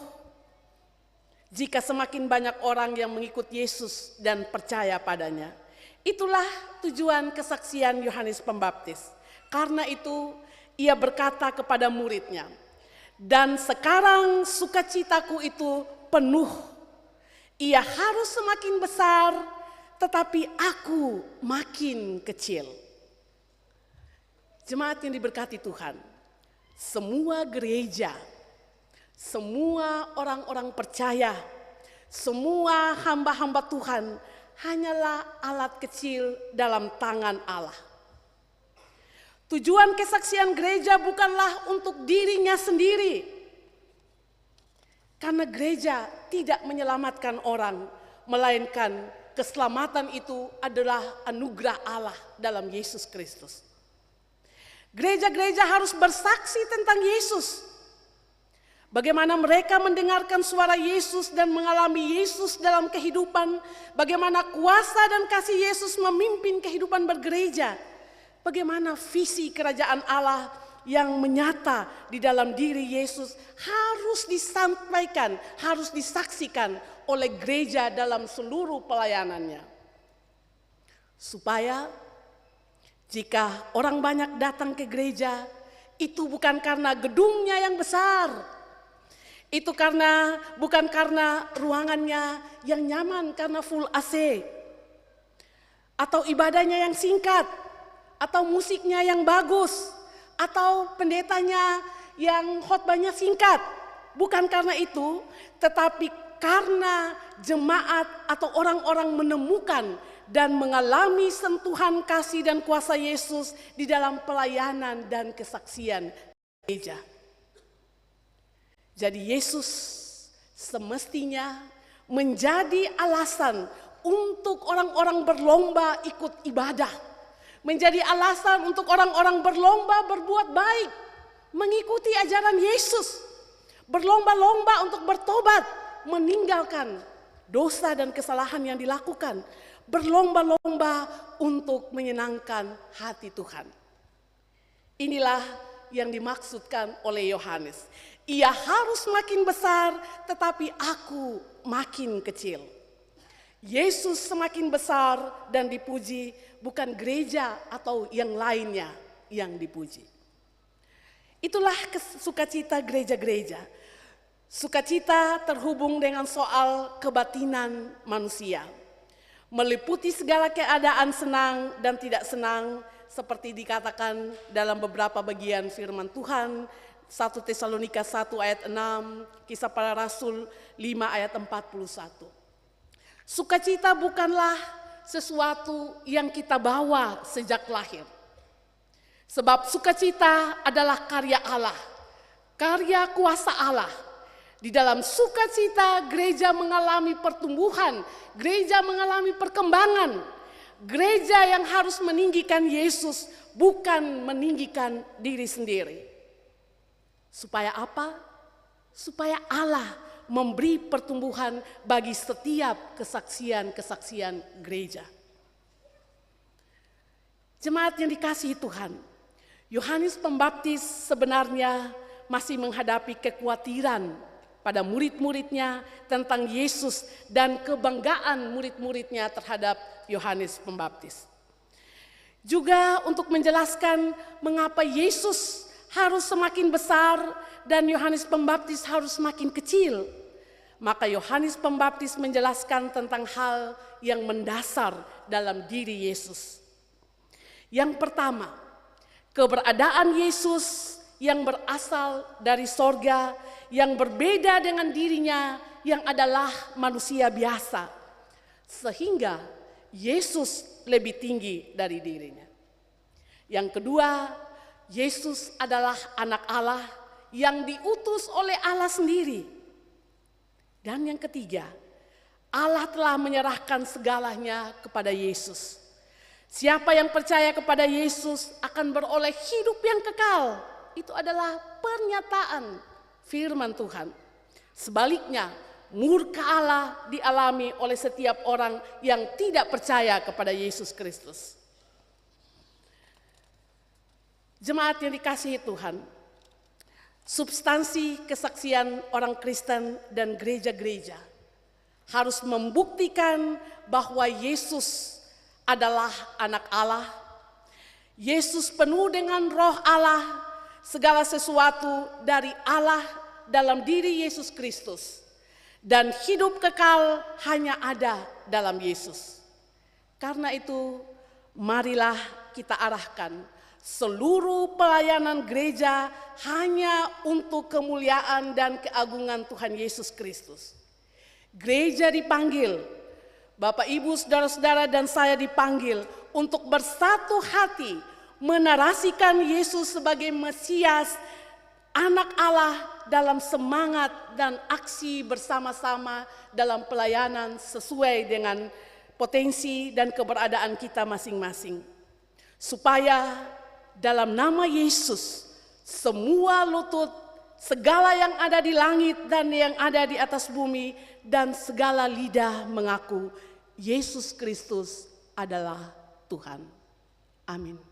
jika semakin banyak orang yang mengikut Yesus dan percaya padanya. Itulah tujuan kesaksian Yohanes Pembaptis. Karena itu ia berkata kepada muridnya, "Dan sekarang sukacitaku itu penuh. Ia harus semakin besar, tetapi aku makin kecil." Jemaat yang diberkati Tuhan, semua gereja, semua orang-orang percaya, semua hamba-hamba Tuhan hanyalah alat kecil dalam tangan Allah. Tujuan kesaksian gereja bukanlah untuk dirinya sendiri, karena gereja tidak menyelamatkan orang, melainkan keselamatan itu adalah anugerah Allah dalam Yesus Kristus. Gereja-gereja harus bersaksi tentang Yesus. Bagaimana mereka mendengarkan suara Yesus dan mengalami Yesus dalam kehidupan. Bagaimana kuasa dan kasih Yesus memimpin kehidupan bergereja. Bagaimana visi kerajaan Allah yang menyata di dalam diri Yesus harus disampaikan, harus disaksikan oleh gereja dalam seluruh pelayanannya. Supaya jika orang banyak datang ke gereja, itu bukan karena gedungnya yang besar, itu bukan karena ruangannya yang nyaman karena full AC, atau ibadahnya yang singkat, atau musiknya yang bagus, atau pendetanya yang khotbahnya singkat. Bukan karena itu, tetapi karena jemaat atau orang-orang menemukan dan mengalami sentuhan kasih dan kuasa Yesus di dalam pelayanan dan kesaksian gereja. Jadi Yesus semestinya menjadi alasan untuk orang-orang berlomba ikut ibadah. Menjadi alasan untuk orang-orang berlomba berbuat baik, mengikuti ajaran Yesus. Berlomba-lomba untuk bertobat, meninggalkan dosa dan kesalahan yang dilakukan. Berlomba-lomba untuk menyenangkan hati Tuhan. Inilah yang dimaksudkan oleh Yohanes. Ia harus makin besar, tetapi aku makin kecil. Yesus semakin besar dan dipuji, bukan gereja atau yang lainnya yang dipuji. Itulah sukacita gereja-gereja. Sukacita terhubung dengan soal kebatinan manusia. Meliputi segala keadaan senang dan tidak senang, seperti dikatakan dalam beberapa bagian firman Tuhan, 1 Tesalonika 1 ayat 6, Kisah Para Rasul 5 ayat 41. Sukacita bukanlah sesuatu yang kita bawa sejak lahir. Sebab sukacita adalah karya Allah, karya kuasa Allah. Di dalam sukacita gereja mengalami pertumbuhan, gereja mengalami perkembangan. Gereja yang harus meninggikan Yesus, bukan meninggikan diri sendiri. Supaya apa? Supaya Allah memberi pertumbuhan bagi setiap kesaksian-kesaksian gereja. Jemaat yang dikasihi Tuhan, Yohanes Pembaptis sebenarnya masih menghadapi kekhawatiran pada murid-muridnya tentang Yesus dan kebanggaan murid-muridnya terhadap Yohanes Pembaptis. Juga untuk menjelaskan mengapa Yesus harus semakin besar dan Yohanes Pembaptis harus semakin kecil. Maka Yohanes Pembaptis menjelaskan tentang hal yang mendasar dalam diri Yesus. Yang pertama, keberadaan Yesus yang berasal dari sorga, yang berbeda dengan dirinya yang adalah manusia biasa. Sehingga Yesus lebih tinggi dari dirinya. Yang kedua, Yesus adalah anak Allah yang diutus oleh Allah sendiri. Dan yang ketiga, Allah telah menyerahkan segalanya kepada Yesus. Siapa yang percaya kepada Yesus akan beroleh hidup yang kekal. Itu adalah pernyataan firman Tuhan. Sebaliknya, murka Allah dialami oleh setiap orang yang tidak percaya kepada Yesus Kristus. Jemaat yang dikasihi Tuhan, Substansi kesaksian orang Kristen dan gereja-gereja harus membuktikan bahwa Yesus adalah anak Allah, Yesus penuh dengan roh Allah, segala sesuatu dari Allah dalam diri Yesus Kristus, dan hidup kekal hanya ada dalam Yesus. Karena itu, marilah kita arahkan seluruh pelayanan gereja hanya untuk kemuliaan dan keagungan Tuhan Yesus Kristus. Gereja dipanggil, Bapak, Ibu, saudara-saudara dan saya dipanggil untuk bersatu hati menarasikan Yesus sebagai Mesias, anak Allah, dalam semangat dan aksi bersama-sama dalam pelayanan sesuai dengan potensi dan keberadaan kita masing-masing. Supaya dalam nama Yesus, semua lutut, segala yang ada di langit dan yang ada di atas bumi, dan segala lidah mengaku Yesus Kristus adalah Tuhan. Amin.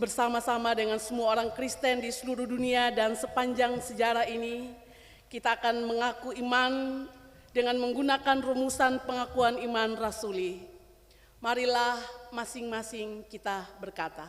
Bersama-sama dengan semua orang Kristen di seluruh dunia dan sepanjang sejarah ini, kita akan mengaku iman dengan menggunakan rumusan pengakuan iman rasuli. Marilah masing-masing kita berkata,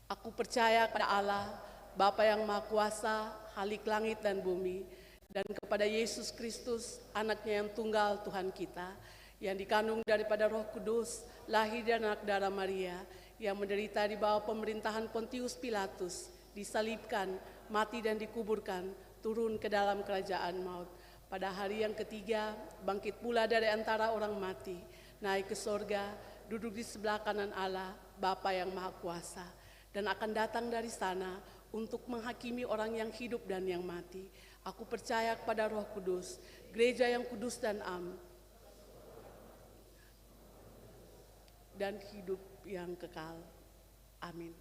aku percaya kepada Allah, Bapa yang Maha Kuasa, Khalik langit dan bumi, dan kepada Yesus Kristus, anaknya yang tunggal Tuhan kita, yang dikandung daripada Roh Kudus, lahir dari anak darah Maria, yang menderita di bawah pemerintahan Pontius Pilatus, disalibkan, mati dan dikuburkan, turun ke dalam kerajaan maut. Pada hari yang ketiga, bangkit pula dari antara orang mati, naik ke sorga, duduk di sebelah kanan Allah, Bapa yang Maha Kuasa, dan akan datang dari sana untuk menghakimi orang yang hidup dan yang mati. Aku percaya kepada Roh Kudus, gereja yang kudus dan dan hidup yang kekal. Amin.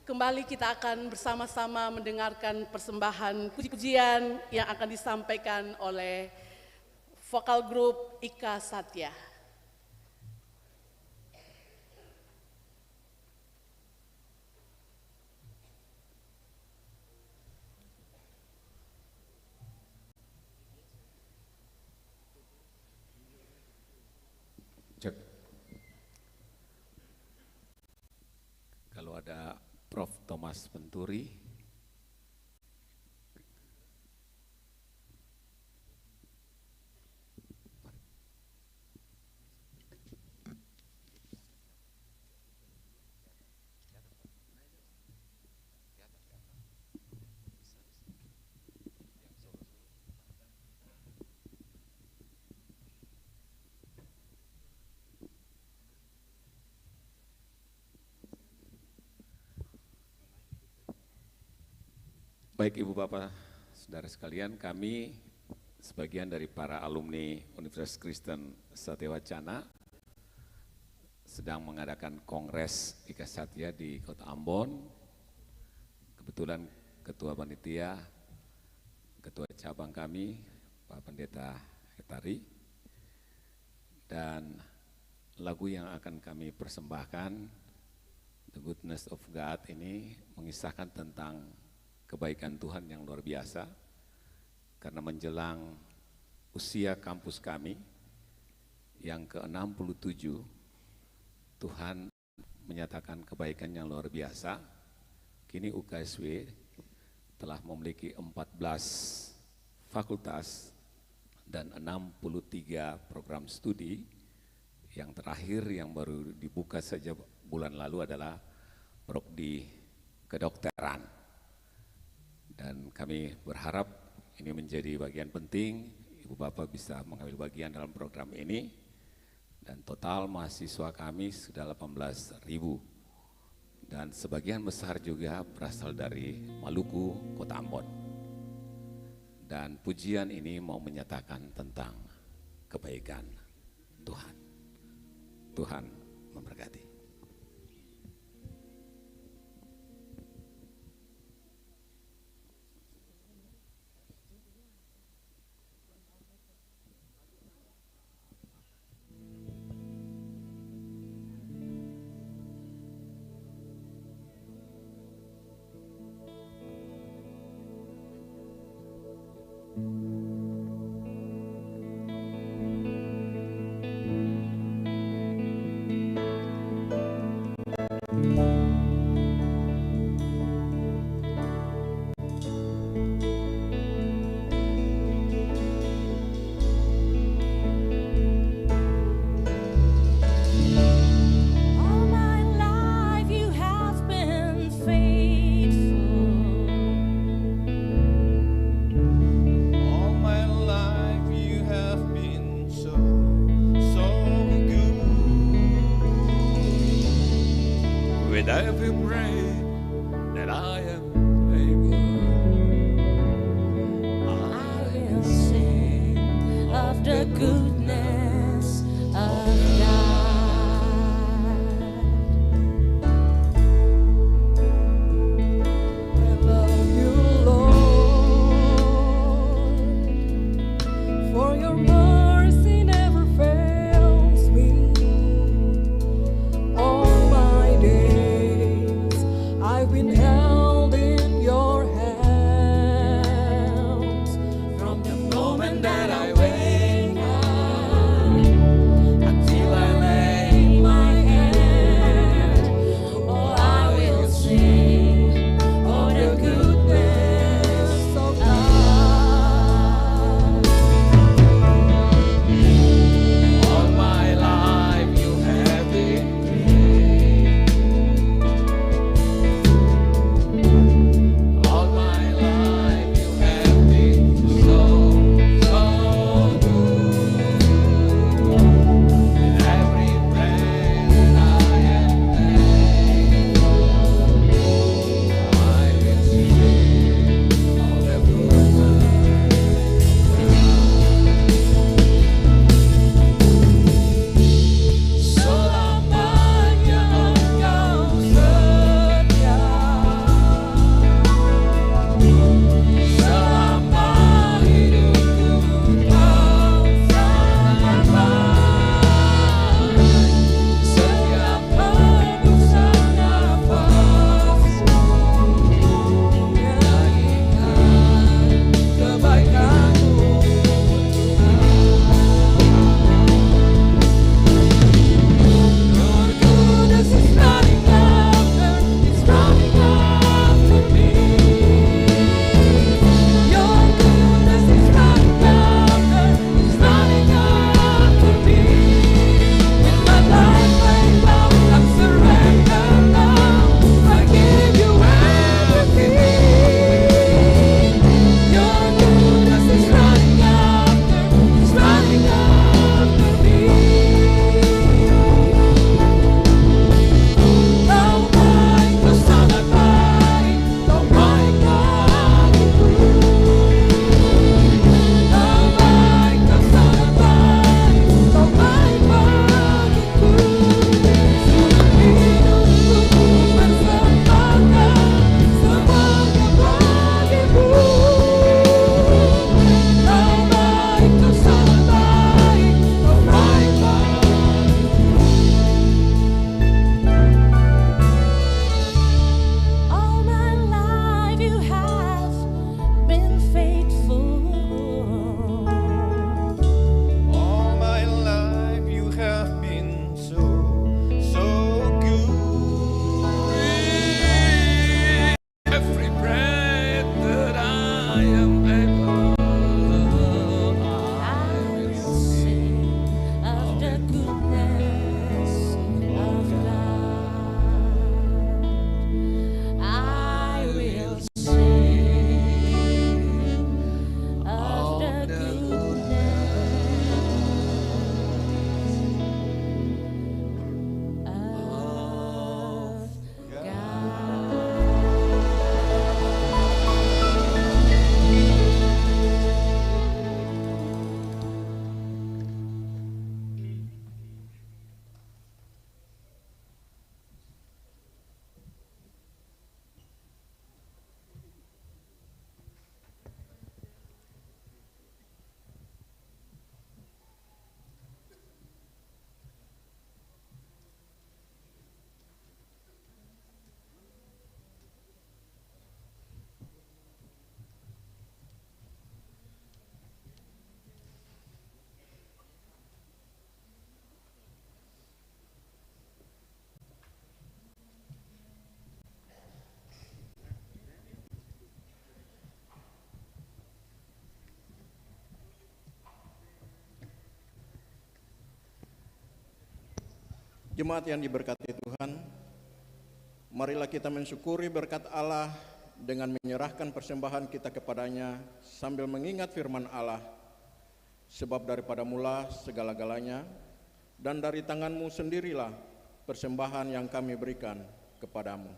Kembali kita akan bersama-sama mendengarkan persembahan puji-pujian yang akan disampaikan oleh vokal grup Ika Satya. Cek. Kalau ada Prof. Thomas Venturi, baik Ibu Bapak, Saudara sekalian, kami sebagian dari para alumni Universitas Kristen Satyawacana sedang mengadakan Kongres Ika Satya di Kota Ambon. Kebetulan Ketua Panitia, Ketua Cabang kami, Pak Pendeta Hetari, dan lagu yang akan kami persembahkan, The Goodness of God, ini mengisahkan tentang kebaikan Tuhan yang luar biasa, karena menjelang usia kampus kami yang ke-67, Tuhan menyatakan kebaikan yang luar biasa. Kini UKSW telah memiliki 14 fakultas dan 63 program studi. Yang terakhir yang baru dibuka saja bulan lalu adalah Prodi Kedokteran. Dan kami berharap ini menjadi bagian penting, Ibu Bapak bisa mengambil bagian dalam program ini. Dan total mahasiswa kami sudah 18.000. Dan sebagian besar juga berasal dari Maluku, Kota Ambon. Dan pujian ini mau menyatakan tentang kebaikan Tuhan. Tuhan memberkati. That I wake up Jemaat yang diberkati Tuhan, marilah kita mensyukuri berkat Allah dengan menyerahkan persembahan kita kepadanya sambil mengingat firman Allah. Sebab daripada mula segala-galanya dan dari tanganmu sendirilah persembahan yang kami berikan kepadamu.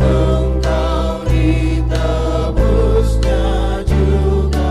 Engkau ditebusnya juga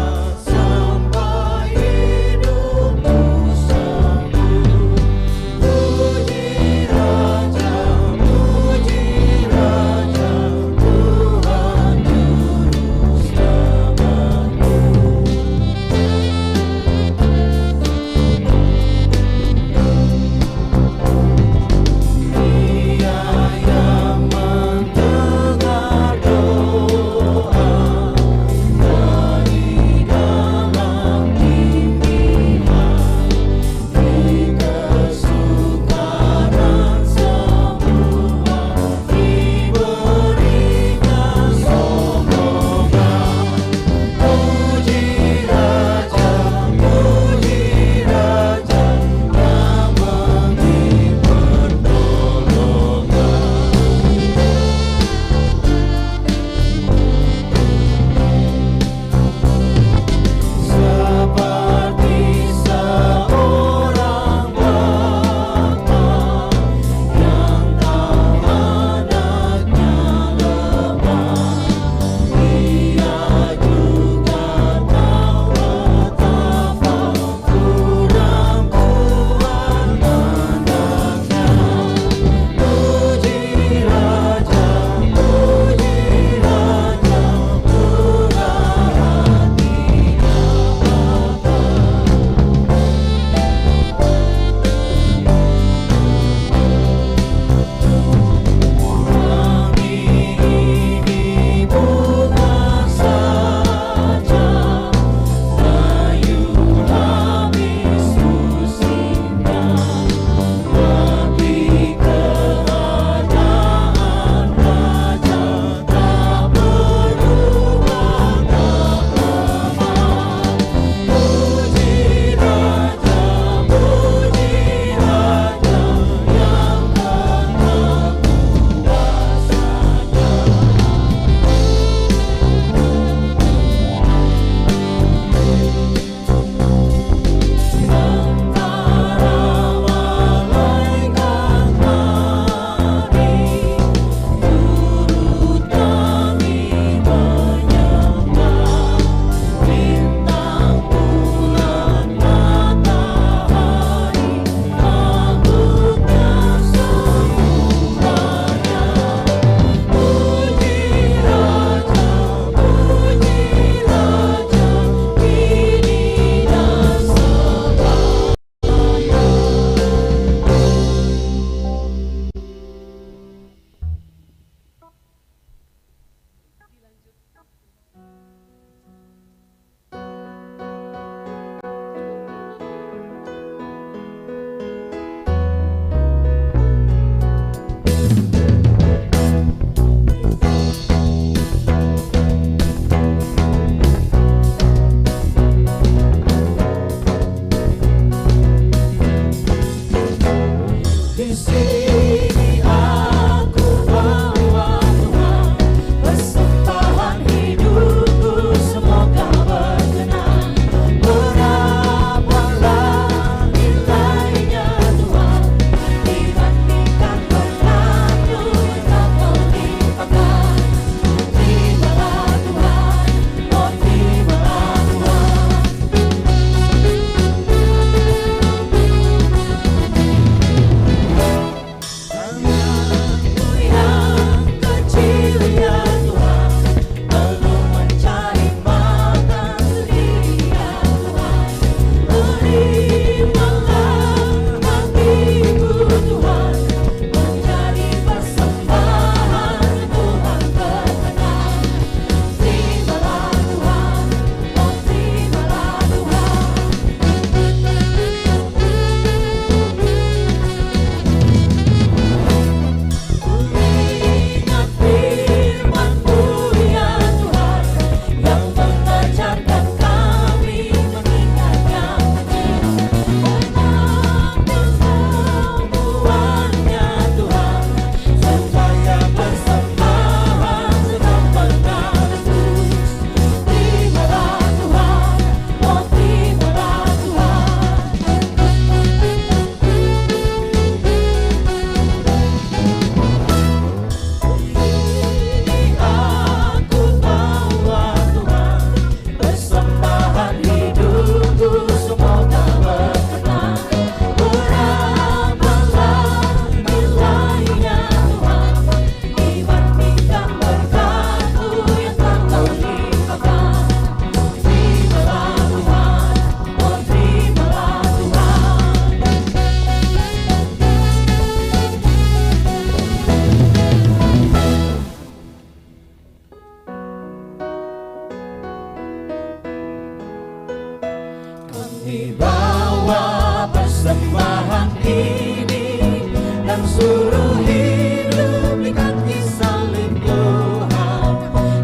Seluruh hidup di kaki salib Tuhan,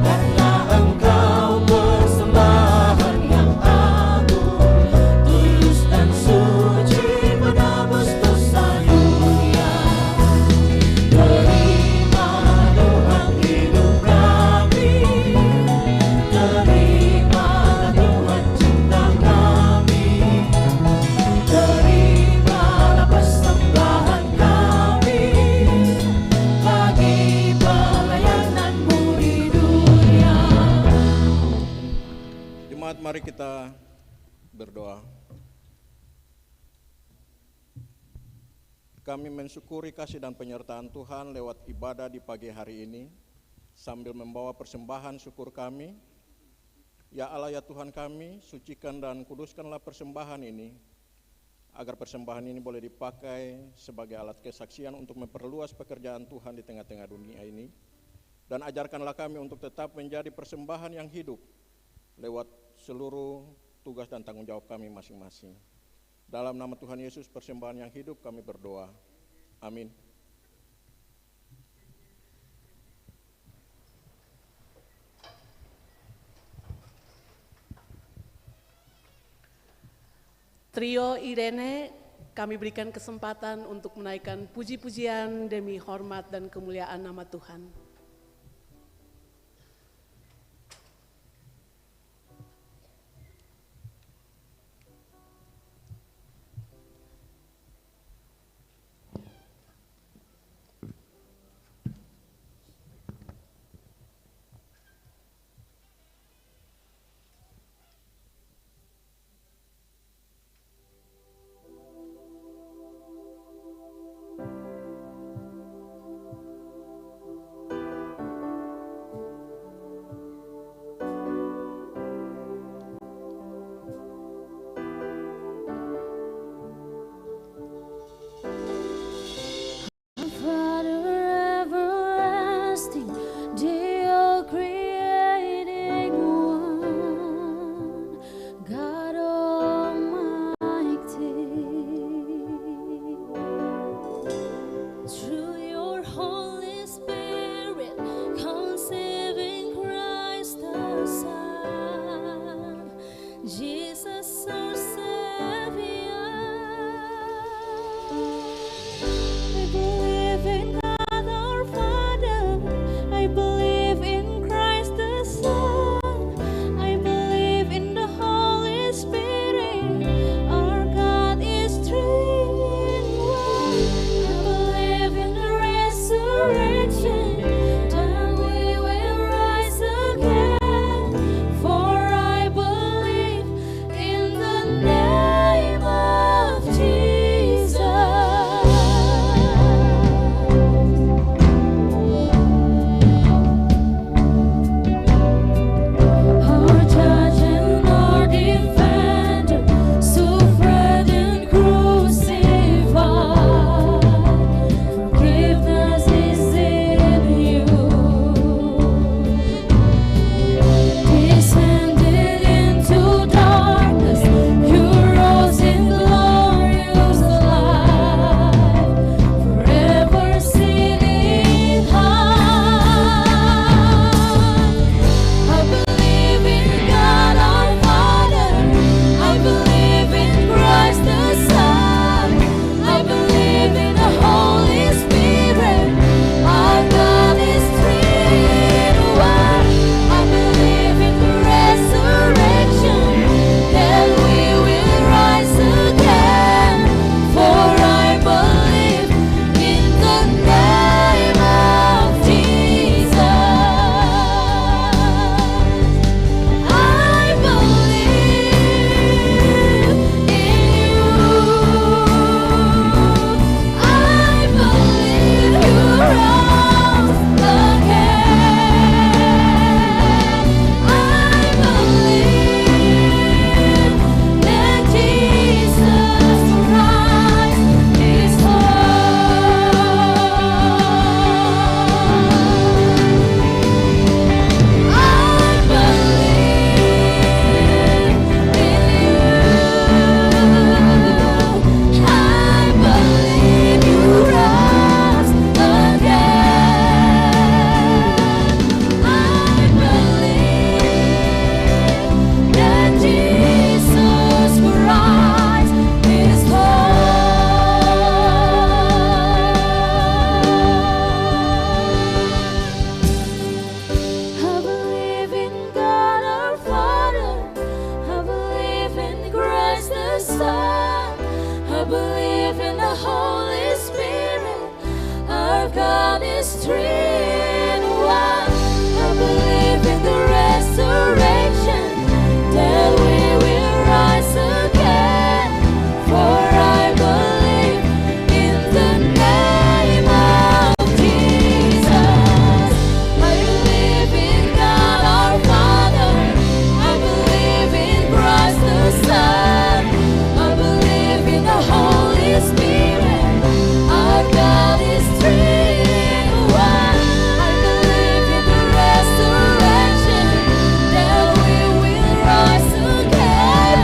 karena Engkau persembahan yang agung, tulus dan suci menebus dosa dunia. Terima Tuhan hidup kami, terimalah Tuhan cinta kami, terimalah persembahan kami bagi pelayanan-Mu di dunia. Jemaat, mari kita berdoa. Kami mensyukuri kasih dan penyertaan Tuhan lewat ibadah di pagi hari ini, sambil membawa persembahan syukur kami. Ya Allah, ya Tuhan kami, sucikan dan kuduskanlah persembahan ini, agar persembahan ini boleh dipakai sebagai alat kesaksian untuk memperluas pekerjaan Tuhan di tengah-tengah dunia ini. Dan ajarkanlah kami untuk tetap menjadi persembahan yang hidup lewat seluruh tugas dan tanggung jawab kami masing-masing. Dalam nama Tuhan Yesus, persembahan yang hidup kami berdoa. Amin. Trio Irene, kami berikan kesempatan untuk menaikkan puji-pujian demi hormat dan kemuliaan nama Tuhan. three in one. I believe in the resurrection, that we will rise again. For I believe in the name of Jesus. I believe in God our Father. I believe in Christ the Son. I believe in the Holy Spirit. Our God is three in one. I believe in the resurrection, that we will rise again.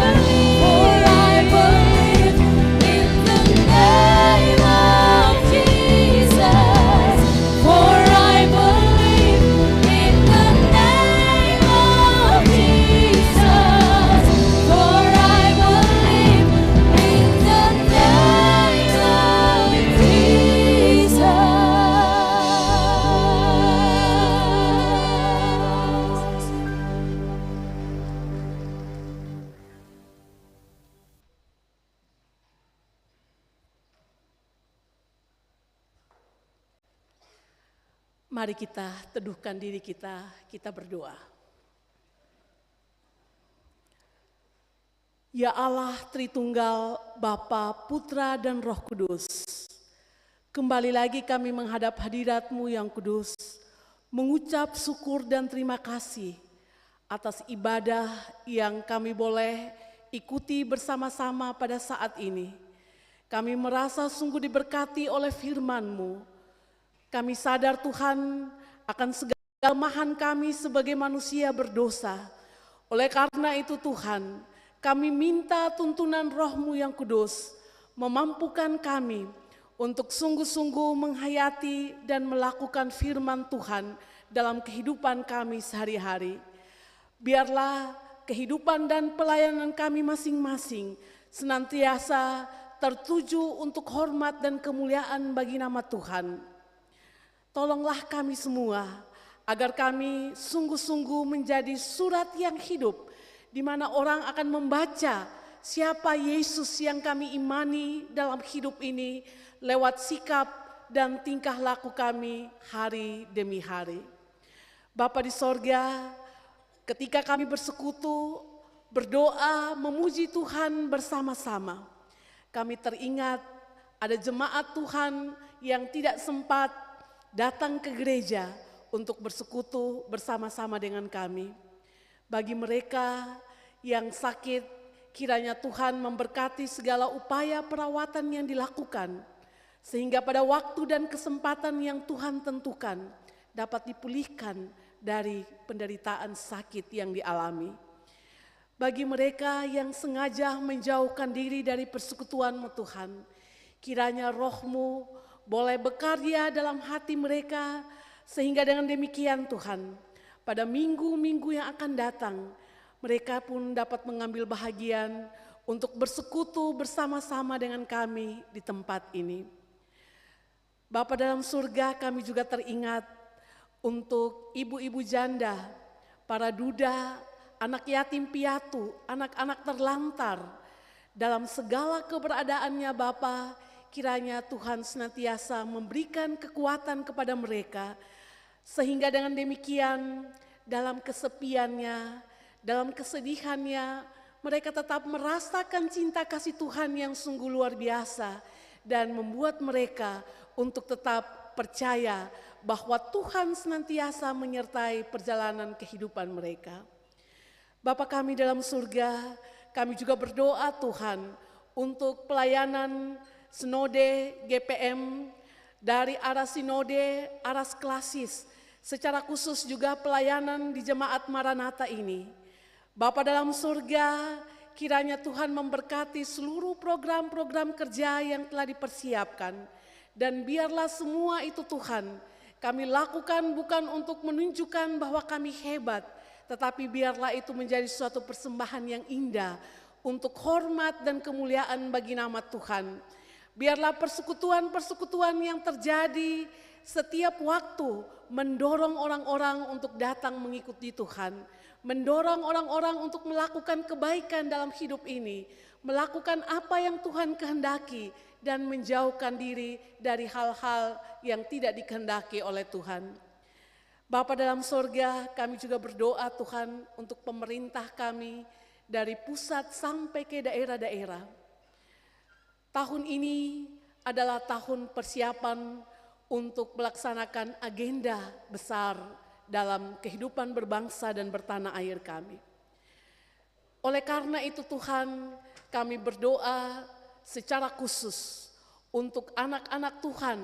For I believe in the name of Jesus. For I believe in the name of Jesus. For I believe in the name of Jesus. Mari kita teduhkan diri kita berdoa. Ya Allah Tritunggal, Bapa, Putra, dan Roh Kudus, kembali lagi kami menghadap hadirat-Mu yang kudus, mengucap syukur dan terima kasih atas ibadah yang kami boleh ikuti bersama-sama pada saat ini. Kami merasa sungguh diberkati oleh firman-Mu. Kami sadar Tuhan akan segala kelemahan kami sebagai manusia berdosa. Oleh karena itu Tuhan, kami minta tuntunan Roh-Mu yang kudus memampukan kami untuk sungguh-sungguh menghayati dan melakukan firman Tuhan dalam kehidupan kami sehari-hari. Biarlah kehidupan dan pelayanan kami masing-masing senantiasa tertuju untuk hormat dan kemuliaan bagi nama Tuhan. Tolonglah kami semua agar kami sungguh-sungguh menjadi surat yang hidup, di mana orang akan membaca siapa Yesus yang kami imani dalam hidup ini lewat sikap dan tingkah laku kami hari demi hari. Bapa di sorga, ketika kami bersekutu, berdoa, memuji Tuhan bersama-sama, kami teringat ada jemaat Tuhan yang tidak sempat datang ke gereja untuk bersekutu bersama-sama dengan kami. Bagi mereka yang sakit, kiranya Tuhan memberkati segala upaya perawatan yang dilakukan, sehingga pada waktu dan kesempatan yang Tuhan tentukan dapat dipulihkan dari penderitaan sakit yang dialami. Bagi mereka yang sengaja menjauhkan diri dari persekutuan-Mu Tuhan, kiranya Roh-Mu boleh berkarya dalam hati mereka, sehingga dengan demikian Tuhan, pada minggu-minggu yang akan datang, mereka pun dapat mengambil bahagian untuk bersekutu bersama-sama dengan kami di tempat ini. Bapa dalam surga, kami juga teringat untuk ibu-ibu janda, para duda, anak yatim piatu, anak-anak terlantar, dalam segala keberadaannya Bapa, kiranya Tuhan senantiasa memberikan kekuatan kepada mereka, sehingga dengan demikian dalam kesepiannya, dalam kesedihannya, mereka tetap merasakan cinta kasih Tuhan yang sungguh luar biasa dan membuat mereka untuk tetap percaya bahwa Tuhan senantiasa menyertai perjalanan kehidupan mereka. Bapa kami dalam surga, kami juga berdoa Tuhan untuk pelayanan Sinode GPM dari arah Sinode, arah Klasis, secara khusus juga pelayanan di Jemaat Maranatha ini. Bapa dalam surga, kiranya Tuhan memberkati seluruh program-program kerja yang telah dipersiapkan. Dan biarlah semua itu Tuhan, kami lakukan bukan untuk menunjukkan bahwa kami hebat, tetapi biarlah itu menjadi suatu persembahan yang indah untuk hormat dan kemuliaan bagi nama Tuhan. Biarlah persekutuan-persekutuan yang terjadi setiap waktu mendorong orang-orang untuk datang mengikuti Tuhan, mendorong orang-orang untuk melakukan kebaikan dalam hidup ini, melakukan apa yang Tuhan kehendaki dan menjauhkan diri dari hal-hal yang tidak dikehendaki oleh Tuhan. Bapa dalam sorga, kami juga berdoa Tuhan untuk pemerintah kami dari pusat sampai ke daerah-daerah. Tahun ini adalah tahun persiapan untuk melaksanakan agenda besar dalam kehidupan berbangsa dan bertanah air kami. Oleh karena itu Tuhan, kami berdoa secara khusus untuk anak-anak Tuhan,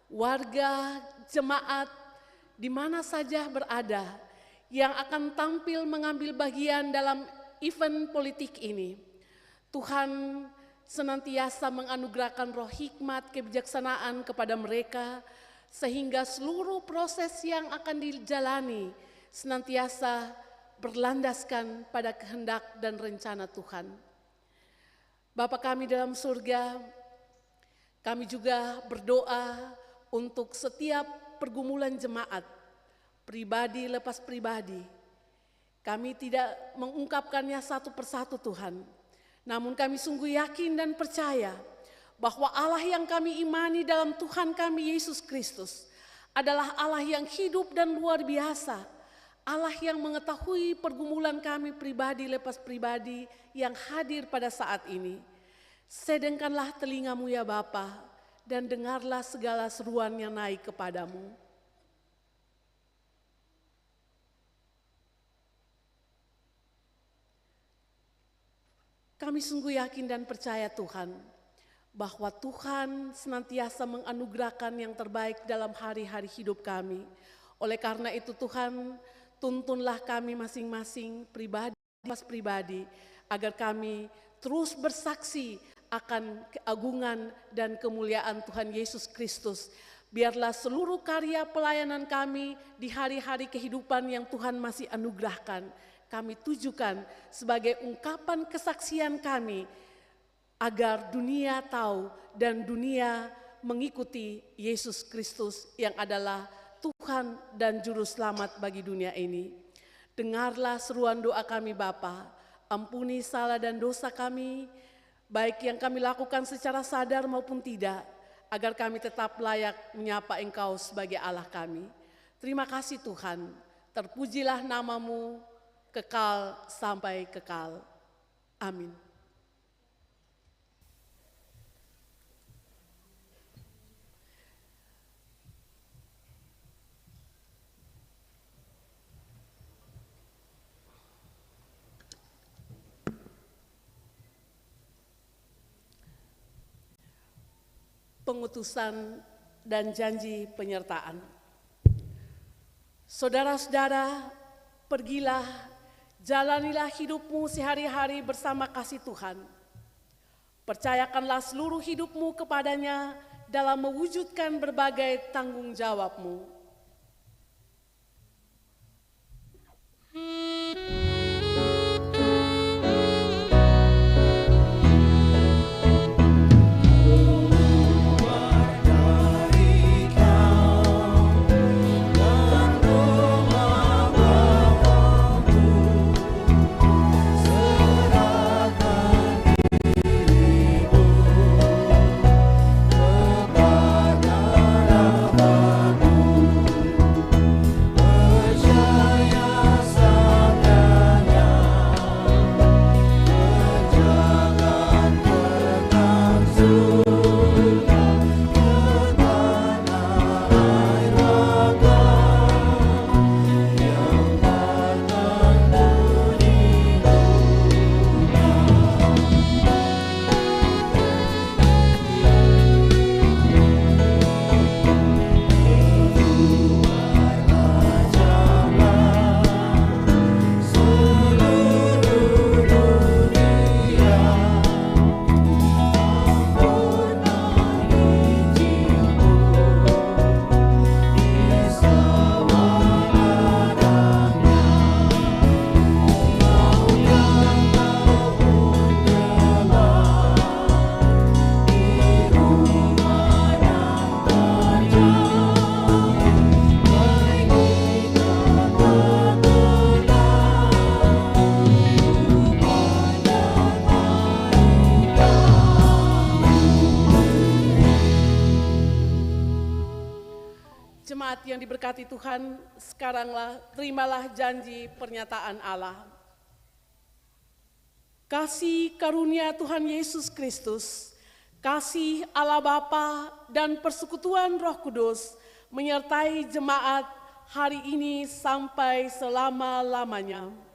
warga, jemaat, di mana saja berada, yang akan tampil mengambil bagian dalam event politik ini. Tuhan senantiasa menganugerahkan roh hikmat, kebijaksanaan kepada mereka, sehingga seluruh proses yang akan dijalani senantiasa berlandaskan pada kehendak dan rencana Tuhan. Bapa kami dalam surga, kami juga berdoa untuk setiap pergumulan jemaat, pribadi lepas pribadi. Kami tidak mengungkapkannya satu persatu Tuhan, namun kami sungguh yakin dan percaya bahwa Allah yang kami imani dalam Tuhan kami Yesus Kristus adalah Allah yang hidup dan luar biasa. Allah yang mengetahui pergumulan kami pribadi lepas pribadi yang hadir pada saat ini. Sedengkanlah telingamu ya Bapa, dan dengarlah segala seruan yang naik kepadamu. Kami sungguh yakin dan percaya Tuhan, bahwa Tuhan senantiasa menganugerahkan yang terbaik dalam hari-hari hidup kami. Oleh karena itu Tuhan, tuntunlah kami masing-masing pribadi, agar kami terus bersaksi akan keagungan dan kemuliaan Tuhan Yesus Kristus. Biarlah seluruh karya pelayanan kami di hari-hari kehidupan yang Tuhan masih anugerahkan, kami tujukan sebagai ungkapan kesaksian kami, agar dunia tahu dan dunia mengikuti Yesus Kristus yang adalah Tuhan dan Juru Selamat bagi dunia ini. Dengarlah seruan doa kami Bapa, ampuni salah dan dosa kami, baik yang kami lakukan secara sadar maupun tidak, agar kami tetap layak menyapa Engkau sebagai Allah kami. Terima kasih Tuhan, terpujilah nama-Mu kekal sampai kekal. Amin. Pengutusan dan janji penyertaan. Saudara-saudara, pergilah, jalanilah hidupmu sehari-hari bersama kasih Tuhan. Percayakanlah seluruh hidupmu kepadanya dalam mewujudkan berbagai tanggung jawabmu. Kepada Bapa. yang diberkati Tuhan, sekaranglah terimalah janji pernyataan Allah. Kasih karunia Tuhan Yesus Kristus, kasih Allah Bapa dan persekutuan Roh Kudus menyertai jemaat hari ini sampai selama-lamanya.